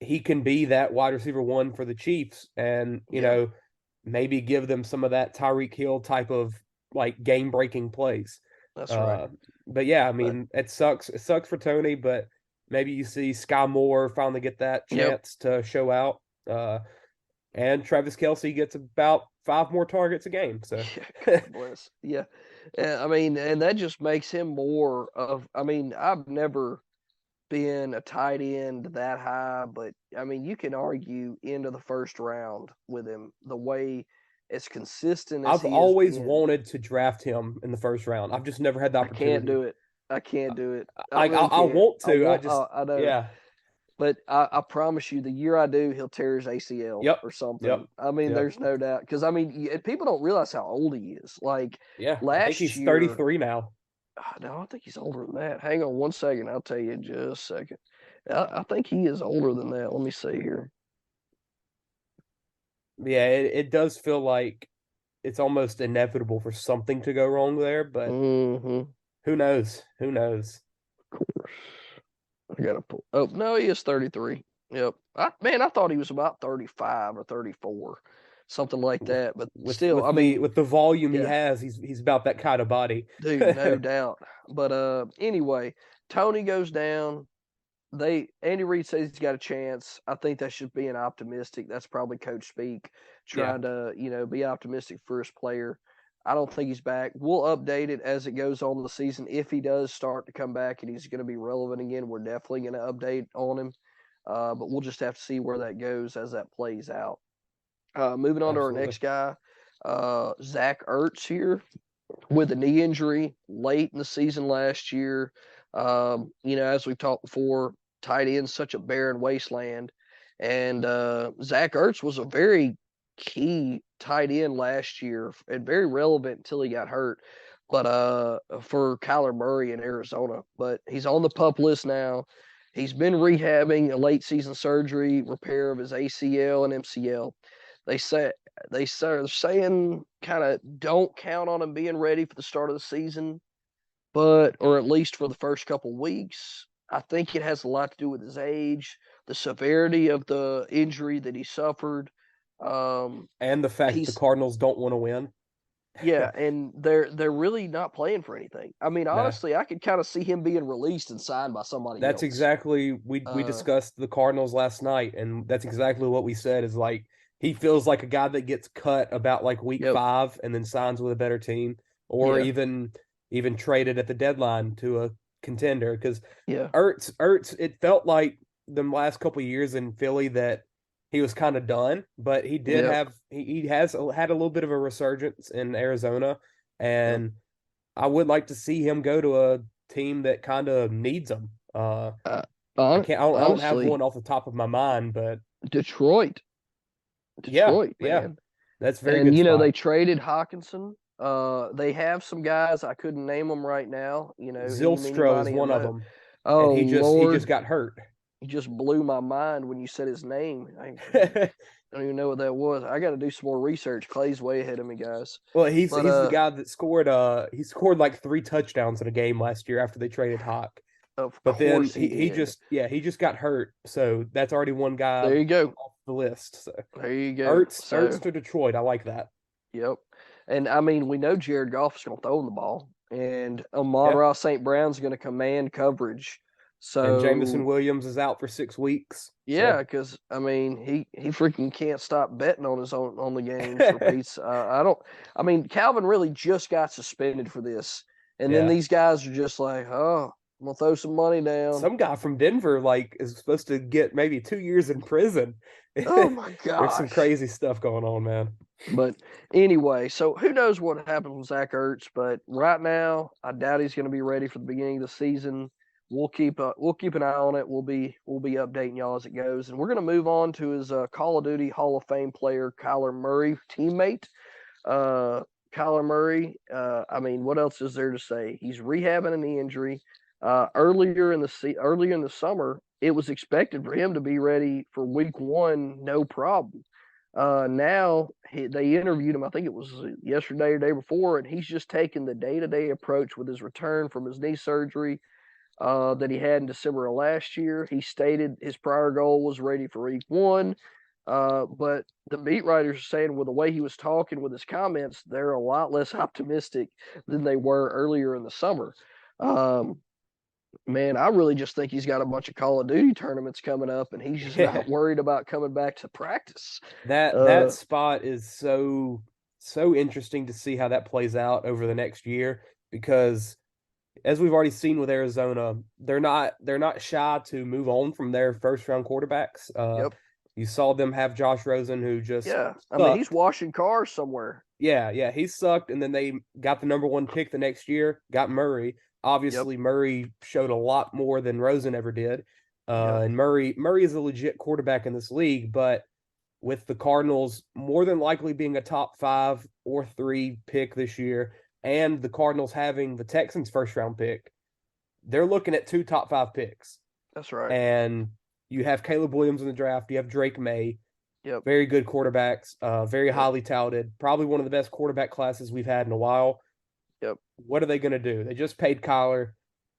he can be that wide receiver 1 for the Chiefs, and maybe give them some of that Tyreek Hill type of like game breaking plays. That's right. But it sucks. It sucks for Tony, but maybe you see Sky Moore finally get that chance to show out. And Travis Kelce gets about 5 more targets a game. So, God bless. Yeah. And that just makes him more of. I've never been a tight end that high, but you can argue into the first round with him the way it's consistent as I've always wanted to draft him in the first round. I've just never had the opportunity. I can't do it. I want to. I know. Yeah. But I promise you, the year I do, he'll tear his ACL or something. There's no doubt. Because, people don't realize how old he is. Like, I think he's 33 now. No, I think he's older than that. Hang on one second. I'll tell you in just a second. I think he is older than that. Let me see here. Yeah, it does feel like it's almost inevitable for something to go wrong there, but who knows? Who knows? Of course. I gotta pull. Oh no, he is 33. Yep. I thought he was about 35 or 34, something like that. But with the volume he has, he's about that kind of body, dude. No doubt. But anyway, Tony goes down. Andy Reid says he's got a chance. I think that should be an optimistic. That's probably coach speak, trying to be optimistic for his player. I don't think he's back. We'll update it as it goes on the season. If he does start to come back and he's going to be relevant again, we're definitely going to update on him. But we'll just have to see where that goes as that plays out. Moving on to our next guy, Zach Ertz here with a knee injury late in the season last year. As we've talked before, tight end's such a barren wasteland. And Zach Ertz was a very key tight end last year and very relevant until he got hurt. But for Kyler Murray in Arizona. But he's on the PUP list now. He's been rehabbing a late season surgery, repair of his ACL and MCL. They're saying kind of don't count on him being ready for the start of the season, or at least for the first couple weeks. I think it has a lot to do with his age, the severity of the injury that he suffered, and the fact the Cardinals don't want to win. Yeah, and they're really not playing for anything. Honestly, I could kind of see him being released and signed by somebody else. That's exactly we discussed the Cardinals last night, and that's exactly what we said. Is like he feels like a guy that gets cut about like week 5 and then signs with a better team, or even traded at the deadline to a contender. Because Ertz, it felt like the last couple of years in Philly that he was kind of done, but he did he has had a little bit of a resurgence in Arizona, and I would like to see him go to a team that kind of needs him. I don't have one off the top of my mind, but Detroit, man. That's very good. And they traded Hawkinson. They have some guys I couldn't name them right now. Zylstra is one of them. Oh, and he just got hurt. He just blew my mind when you said his name. I don't even know what that was. I got to do some more research. Clay's way ahead of me, guys. Well, he's the guy that scored. He scored like 3 touchdowns in a game last year after they traded Hawk. But then he just got hurt. So that's already one guy. There you go. Off the list. So there you go. Ertz to Detroit. I like that. Yep. And we know Jared Goff is going to throw him the ball. and Amon-Ra St. Brown's going to command coverage. So and Jameson Williams is out for 6 weeks. Yeah, because I mean, he freaking can't stop betting on his own on the games for Pete's. I mean, Calvin really just got suspended for this, and then these guys are just like, oh, I'm gonna throw some money down. Some guy from Denver is supposed to get maybe 2 years in prison. Oh my god, there's some crazy stuff going on, man. But anyway, so who knows what happens with Zach Ertz? But right now, I doubt he's going to be ready for the beginning of the season. We'll keep an eye on it. We'll be updating y'all as it goes, and we're going to move on to his Call of Duty Hall of Fame player Kyler Murray teammate. Kyler Murray. I mean, what else is there to say? He's rehabbing a knee injury. Earlier in the summer, it was expected for him to be ready for Week 1, no problem. Now they interviewed him. I think it was yesterday or day before, and he's just taking the day-to-day approach with his return from his knee surgery that he had in December of last year. He stated his prior goal was ready for Week 1, but the beat writers are saying with the way he was talking with his comments, they're a lot less optimistic than they were earlier in the summer. Man, I really just think he's got a bunch of Call of Duty tournaments coming up, and he's just not worried about coming back to practice. That spot is so interesting to see how that plays out over the next year, because as we've already seen with Arizona, they're not shy to move on from their first round quarterbacks. You saw them have Josh Rosen, who just I mean, he's washing cars somewhere. Yeah, he sucked, and then they got the number 1 pick the next year, got Murray. Obviously, Murray showed a lot more than Rosen ever did. And Murray is a legit quarterback in this league, but with the Cardinals more than likely being a top 5 or 3 pick this year, and the Cardinals having the Texans' first round pick, they're looking at 2 top 5 picks. That's right. And you have Caleb Williams in the draft. You have Drake May. Yep. Very good quarterbacks, very highly touted, probably one of the best quarterback classes we've had in a while. Yep. What are they going to do? They just paid Kyler.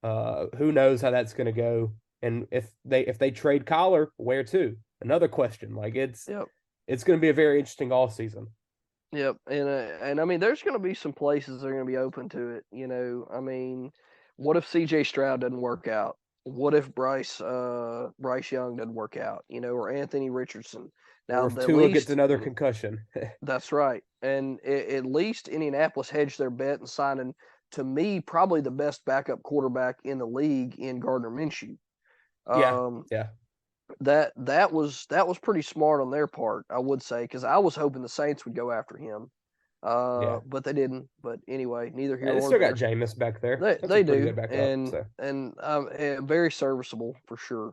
Who knows how that's going to go? And if they trade Kyler, where to? Another question. It's going to be a very interesting off season. Yep. And I mean, there's going to be some places that are going to be open to it. You know, I mean, what if C.J. Stroud doesn't work out? What if Bryce Young doesn't work out? You know, or Anthony Richardson. Now, or if Tua gets another concussion. That's right. And at least Indianapolis hedged their bet and signing, to me, probably the best backup quarterback in the league in Gardner Minshew. That was pretty smart on their part, I would say, because I was hoping the Saints would go after him. But they didn't. But anyway, neither here nor there. They still there. got Jameis back there. They do, good backup, and very serviceable for sure.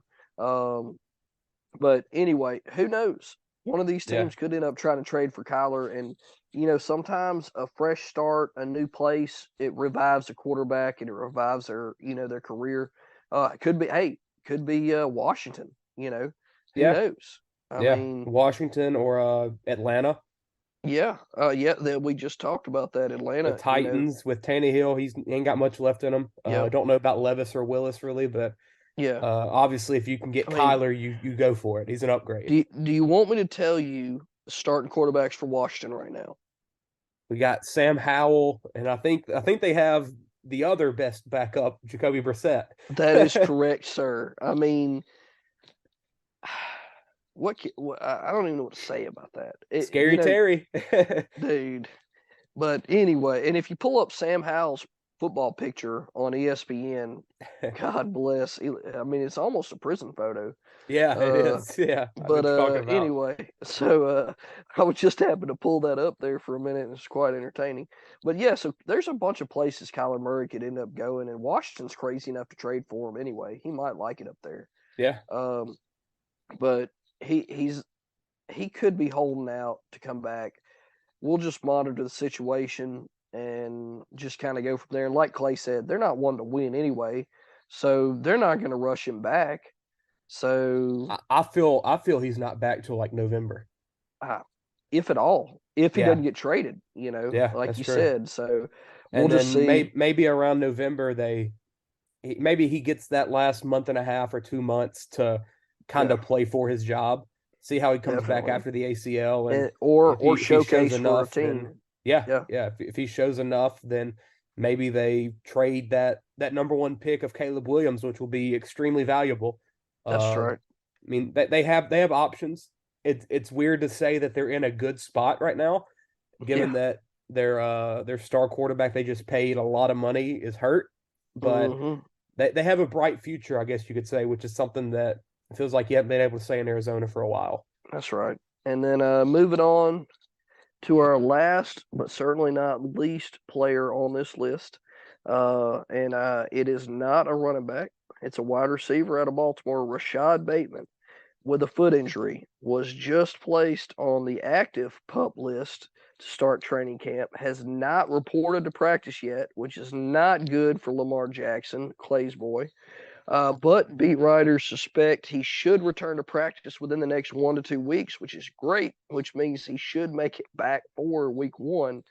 But anyway, who knows? One of these teams could end up trying to trade for Kyler, and you know, sometimes a fresh start, a new place, it revives a quarterback and it revives their career. It could be Washington. You know, who knows? I mean, Washington or Atlanta. We just talked about that. Atlanta. The Titans with Tannehill, he ain't got much left in him. I don't know about Levis or Willis really, but obviously if you can get Kyler, you go for it. He's an upgrade. Do you want me to tell you starting quarterbacks for Washington right now? We got Sam Howell, and I think they have the other best backup, Jacoby Brissett. That is correct, sir. I mean, I don't even know what to say about that. Scary Terry. Dude. But anyway, and if you pull up Sam Howell's football picture on ESPN, God bless. I mean, it's almost a prison photo. Yeah, it is. Yeah. But anyway, so I would just happen to pull that up there for a minute, and it's quite entertaining. But yeah, so there's a bunch of places Kyler Murray could end up going, and Washington's crazy enough to trade for him anyway. He might like it up there. Yeah. But he could be holding out to come back. We'll just monitor the situation and just kind of go from there. And like Clay said, they're not one to win anyway, so they're not going to rush him back. So I feel he's not back till like November, if at all, if he doesn't get traded. You know, like you said. So we'll just see. Maybe around November maybe he gets that last month and a half or 2 months to kind of play for his job. See how he comes back after the ACL, or showcase for a team. If he shows enough, then maybe they trade that number one pick of Caleb Williams, which will be extremely valuable. That's right. I mean, they have options. It's weird to say that they're in a good spot right now, given that their star quarterback they just paid a lot of money is hurt, but they have a bright future, I guess you could say, which is something that it feels like you haven't been able to say in Arizona for a while. That's right. And then moving on to our last, but certainly not least player on this list, and it is not a running back. It's a wide receiver out of Baltimore, Rashad Bateman, with a foot injury, was just placed on the active PUP list to start training camp, has not reported to practice yet, which is not good for Lamar Jackson, Clay's boy. But beat writers suspect he should return to practice within the next 1 to 2 weeks, which is great, which means he should make it back for week 1.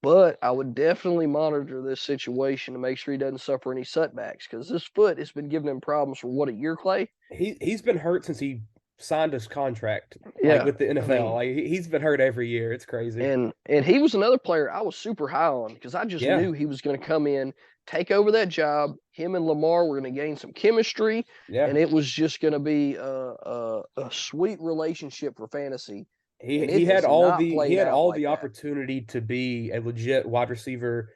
But I would definitely monitor this situation to make sure he doesn't suffer any setbacks, because this foot has been giving him problems for what, a year, Clay? He's been hurt since he signed his contract with the NFL. I mean, he's been hurt every year. It's crazy. And he was another player I was super high on, because I just knew he was going to come in, take over that job. Him and Lamar were going to gain some chemistry, and it was just going to be a sweet relationship for fantasy. He had all the opportunity to be a legit wide receiver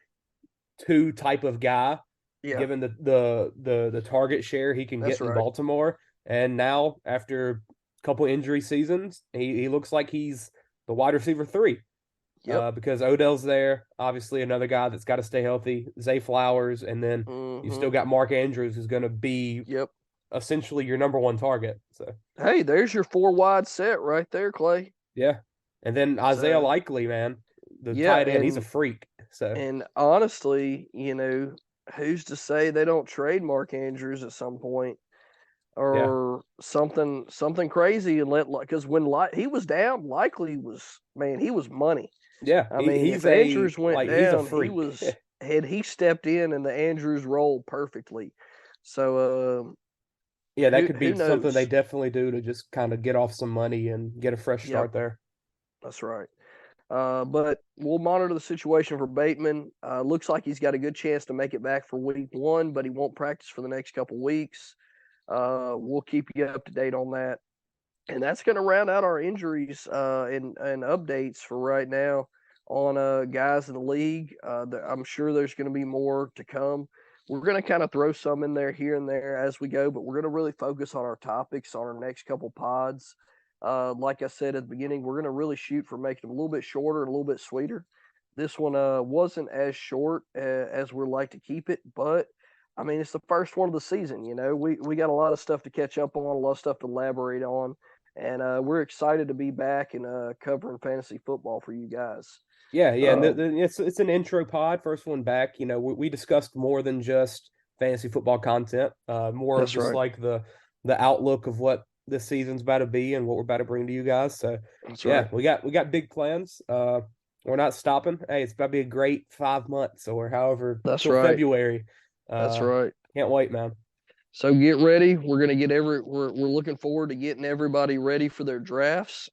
2 type of guy, given the target share he can get in Baltimore. And now, after a couple injury seasons, he looks like he's the wide receiver 3. Because Odell's there, obviously another guy that's got to stay healthy, Zay Flowers, and then you still got Mark Andrews, who's going to be essentially your number 1 target. So hey, there's your 4 wide set right there, Clay. Yeah, and then Isaiah Likely, man, the tight end, he's a freak. So, and honestly, who's to say they don't trade Mark Andrews at some point, or something crazy, and because when he was down, Likely was, man, he was money. Yeah, I mean, if Andrews went down, he stepped in the Andrews role perfectly. So, that could be something they definitely do to just kind of get off some money and get a fresh start there. That's right. But we'll monitor the situation for Bateman. Looks like he's got a good chance to make it back for week 1, but he won't practice for the next couple weeks. We'll keep you up to date on that. And that's going to round out our injuries and updates for right now on guys in the league. I'm sure there's going to be more to come. We're going to kind of throw some in there here and there as we go, but we're going to really focus on our topics on our next couple pods. Like I said at the beginning, we're going to really shoot for making them a little bit shorter and a little bit sweeter. This one wasn't as short as we'd like to keep it, but I mean, it's the first one of the season. We got a lot of stuff to catch up on, a lot of stuff to elaborate on, and we're excited to be back and covering fantasy football for you guys. Yeah, and it's an intro pod, first one back. We discussed more than just fantasy football content, more of just like the outlook of what this season's about to be and what we're about to bring to you guys. So we got big plans. We're not stopping. Hey, it's about to be a great 5 months or however. That's right. February. That's right. Can't wait, man. So get ready. We're gonna get we're looking forward to getting everybody ready for their drafts.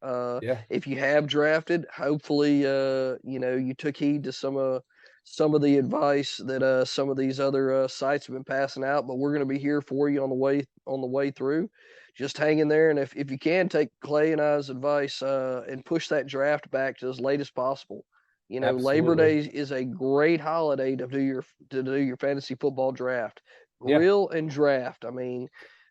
If you have drafted, hopefully you took heed to some of the advice that some of these other sites have been passing out. But we're gonna be here for you on the way through. Just hang in there, and if you can, take Clay and I's advice and push that draft back to as late as possible. Absolutely. Labor Day is a great holiday to do your fantasy football draft. Grill and draft. I mean,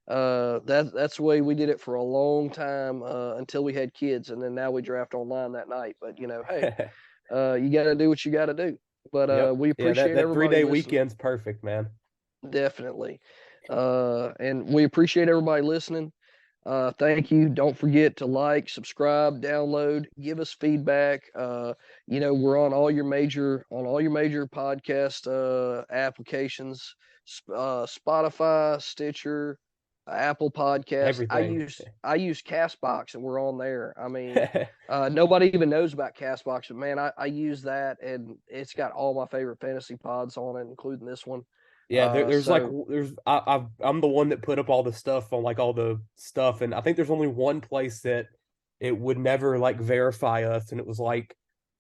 that's the way we did it for a long time until we had kids, and then now we draft online that night. But hey, you got to do what you got to do. But we appreciate that 3-day listening. weekend's perfect, man. Definitely, and we appreciate everybody listening. Thank you. Don't forget to like, subscribe, download, give us feedback. We're on all your major podcast applications, Spotify, Stitcher, Apple Podcasts. Everything. I use Castbox, and we're on there. I mean, nobody even knows about Castbox, but man, I use that, and it's got all my favorite fantasy pods on it, including this one. Yeah, I'm the one that put up all the stuff on all the stuff, and I think there's only one place that it would never verify us, and it was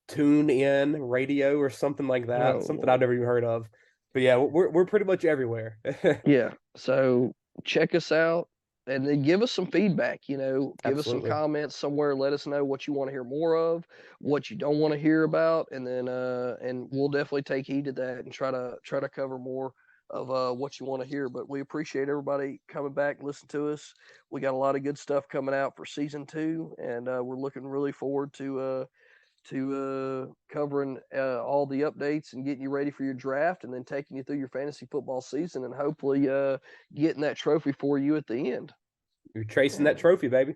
Tune In Radio or something like that. Oh, Something I've never even heard of. But yeah, we're pretty much everywhere. yeah. So check us out and then give us some feedback. Give Absolutely. us some comments somewhere. Let us know what you want to hear more of, what you don't want to hear about, and then and we'll definitely take heed to that and try to cover more of what you want to hear. But we appreciate everybody coming back, listen to us. We got a lot of good stuff coming out for season 2, and we're looking really forward to covering all the updates and getting you ready for your draft, and then taking you through your fantasy football season, and hopefully getting that trophy for you at the end. You're chasing that trophy, baby.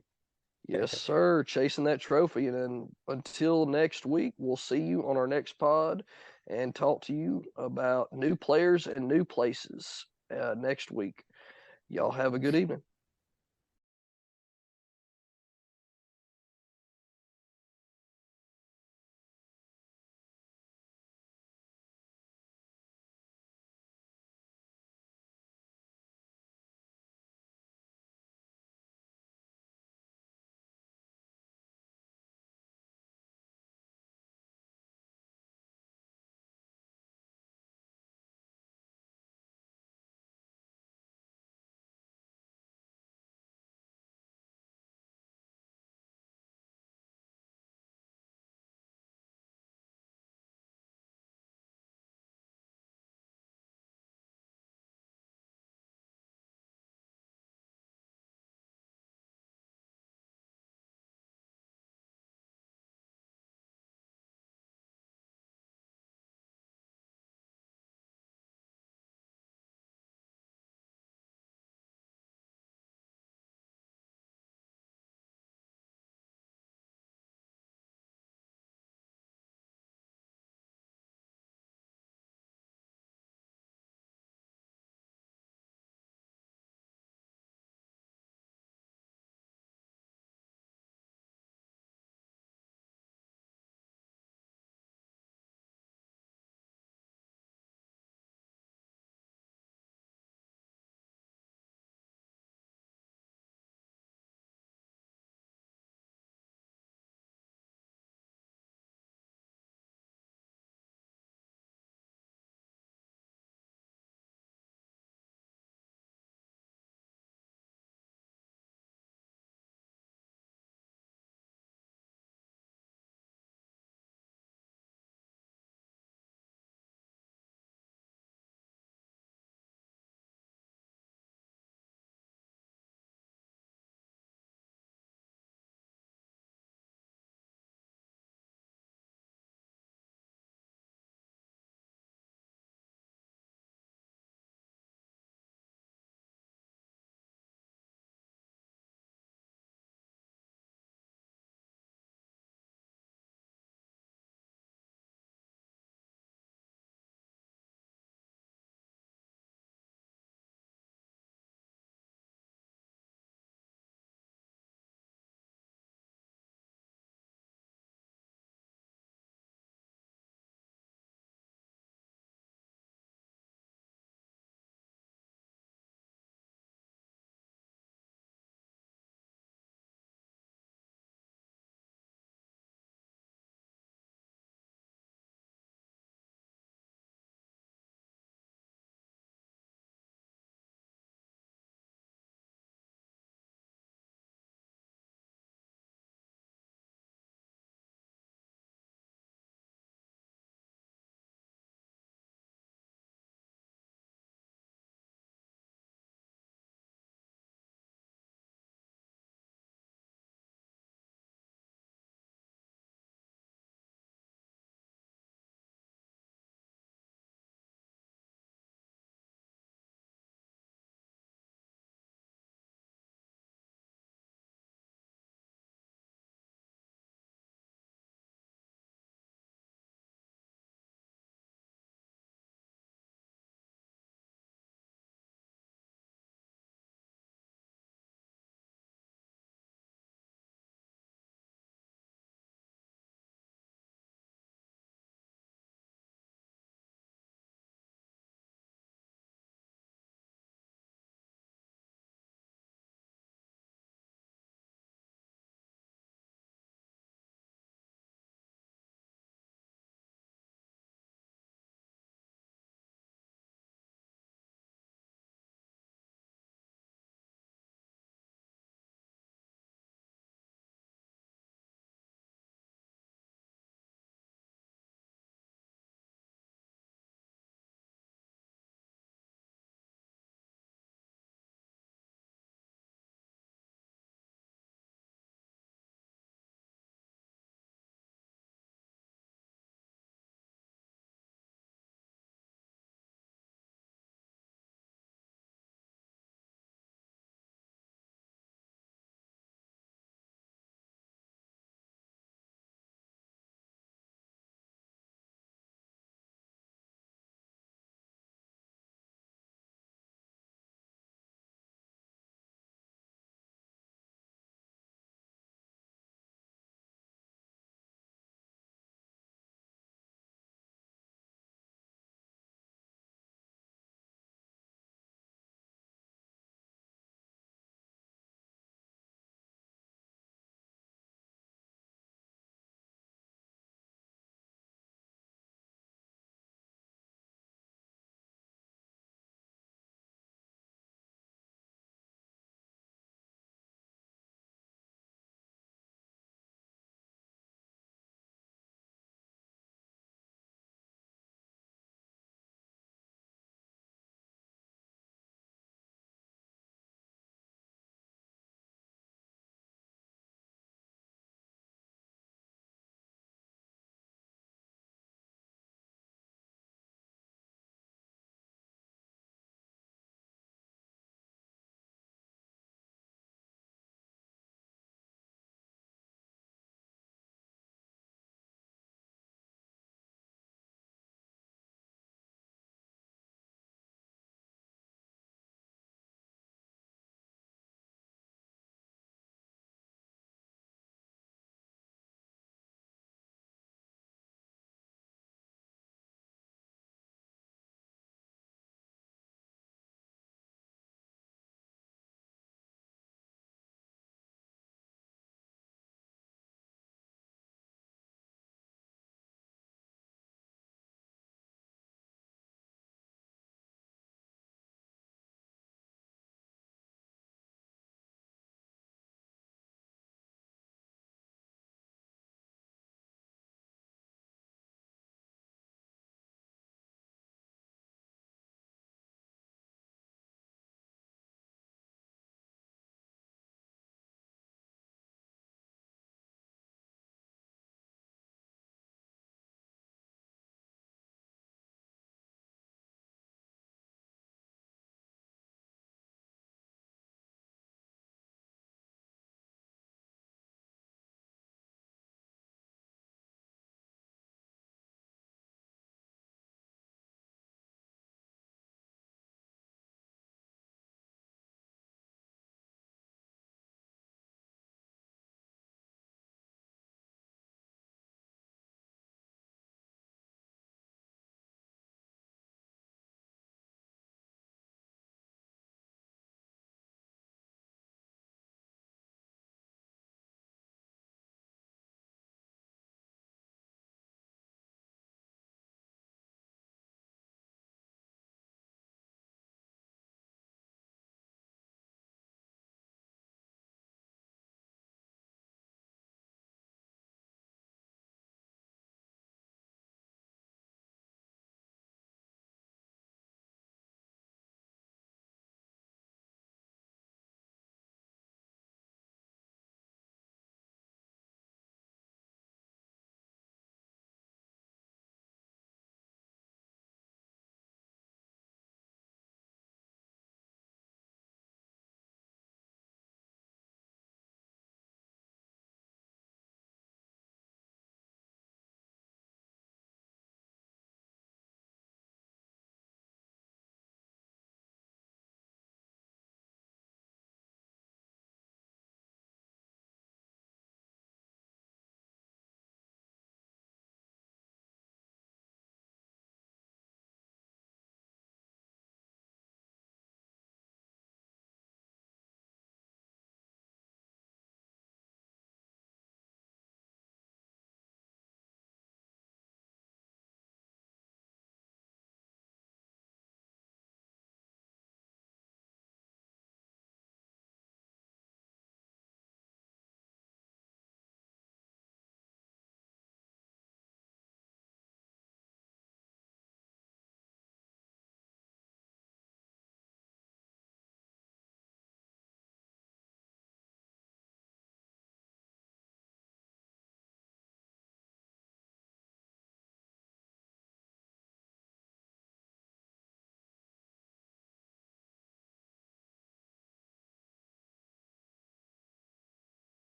Yes, sir. Chasing that trophy. And then until next week, we'll see you on our next pod and talk to you about new players and new places next week. Y'all have a good evening.